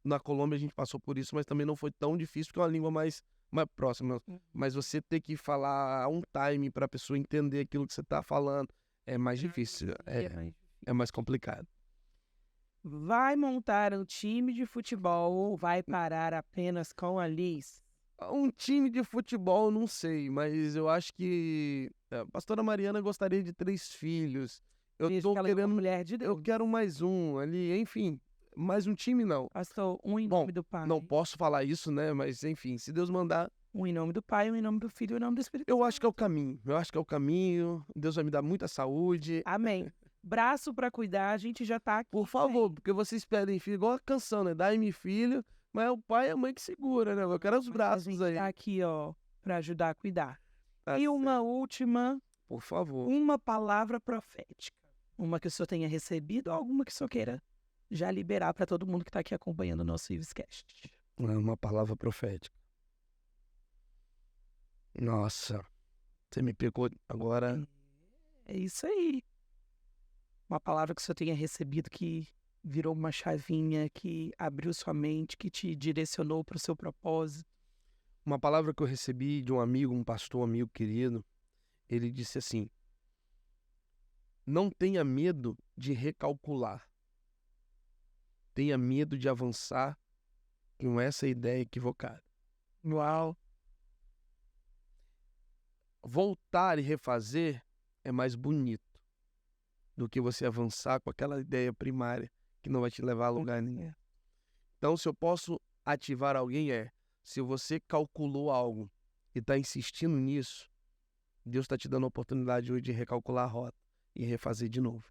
Na Colômbia a gente passou por isso, mas também não foi tão difícil, porque é uma língua mais próxima. Mas você ter que falar um time para a pessoa entender aquilo que você está falando é mais difícil, é mais complicado. Vai montar um time de futebol ou vai parar apenas com a Liz? Um time de futebol, não sei, mas eu acho que a pastora Mariana gostaria de 3 filhos. Eu tô querendo mulher de Deus. Eu quero mais um ali, enfim. Mais um time, não. Pastor, um em nome do Pai. Não posso falar isso, né? Mas, enfim, se Deus mandar... Um em nome do Pai, um em nome do Filho e um em nome do Espírito Santo. Eu acho que é o caminho. Deus vai me dar muita saúde. Amém. Braço pra cuidar, a gente já tá aqui. Por favor, porque vocês pedem filho, igual a canção, né? Dai-me filho, mas é o pai e a mãe que segura, né? Eu quero os braços aí. A gente tá aqui, ó, pra ajudar a cuidar. E uma última... Por favor. Uma palavra profética. Uma que o senhor tenha recebido ou alguma que o senhor queira já liberar para todo mundo que está aqui acompanhando o nosso Ivescast. Uma palavra profética. Nossa, você me pegou agora. É isso aí. Uma palavra que o senhor tenha recebido que virou uma chavinha, que abriu sua mente, que te direcionou para o seu propósito. Uma palavra que eu recebi de um amigo, um pastor amigo querido, ele disse assim: não tenha medo de recalcular. Tenha medo de avançar com essa ideia equivocada. Uau! Voltar e refazer é mais bonito do que você avançar com aquela ideia primária que não vai te levar a lugar nenhum. Então, se eu posso ativar alguém, se você calculou algo e está insistindo nisso, Deus está te dando a oportunidade hoje de recalcular a rota e refazer de novo.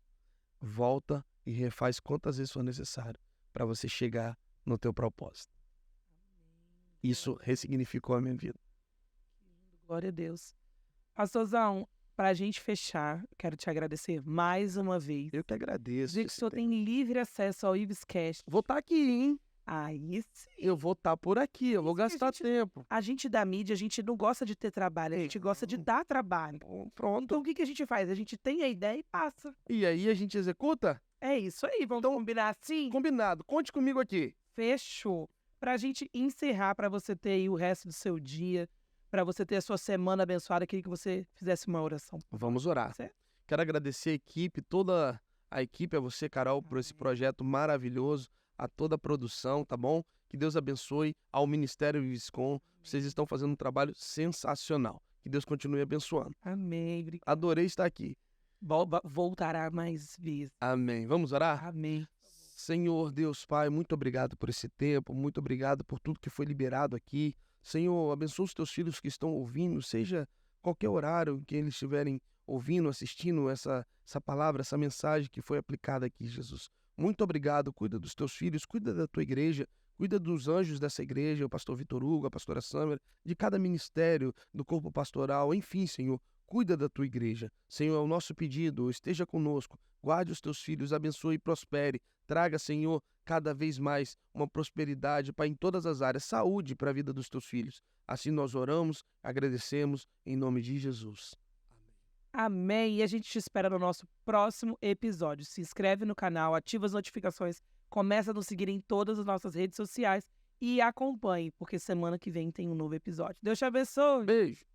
Volta e refaz quantas vezes for necessário para você chegar no teu propósito. Isso ressignificou a minha vida. Glória a Deus. Pastorzão, para a gente fechar, quero te agradecer mais uma vez. Eu que agradeço. Dizer que o senhor tem livre acesso ao Ivescast. Vou estar aqui, hein? Aí sim. eu vou estar por aqui, eu vou Isso que a gastar gente- tempo. A gente da mídia, a gente não gosta de ter trabalho, a gente gosta de dar trabalho. Pronto. Então o que a gente faz? A gente tem a ideia e passa. E aí a gente executa? É isso aí, vamos Então, combinar assim? Combinado. Conte comigo aqui. Fechou. Pra gente encerrar, pra você ter aí o resto do seu dia, pra você ter a sua semana abençoada, queria que você fizesse uma oração. Vamos orar. Certo? Quero agradecer a equipe, toda a equipe, a você, Carol, por esse projeto maravilhoso, a toda a produção, tá bom? Que Deus abençoe ao Ministério Viscom. Vocês estão fazendo um trabalho sensacional. Que Deus continue abençoando. Amém. Obrigado. Adorei estar aqui. Voltará mais vezes. Amém. Vamos orar? Amém. Senhor Deus Pai, muito obrigado por esse tempo, muito obrigado por tudo que foi liberado aqui. Senhor, abençoa os teus filhos que estão ouvindo, seja qualquer horário que eles estiverem ouvindo, assistindo essa palavra, essa mensagem que foi aplicada aqui, Jesus. Muito obrigado, cuida dos teus filhos, cuida da tua igreja, cuida dos anjos dessa igreja, o pastor Vitor Hugo, a pastora Sâmara, de cada ministério, do corpo pastoral, enfim, Senhor, cuida da tua igreja. Senhor, é o nosso pedido, esteja conosco, guarde os teus filhos, abençoe e prospere. Traga, Senhor, cada vez mais uma prosperidade, Pai, em todas as áreas, saúde para a vida dos teus filhos. Assim nós oramos, agradecemos, em nome de Jesus. Amém. E a gente te espera no nosso próximo episódio. Se inscreve no canal, ativa as notificações, começa a nos seguir em todas as nossas redes sociais e acompanhe, porque semana que vem tem um novo episódio. Deus te abençoe. Beijo.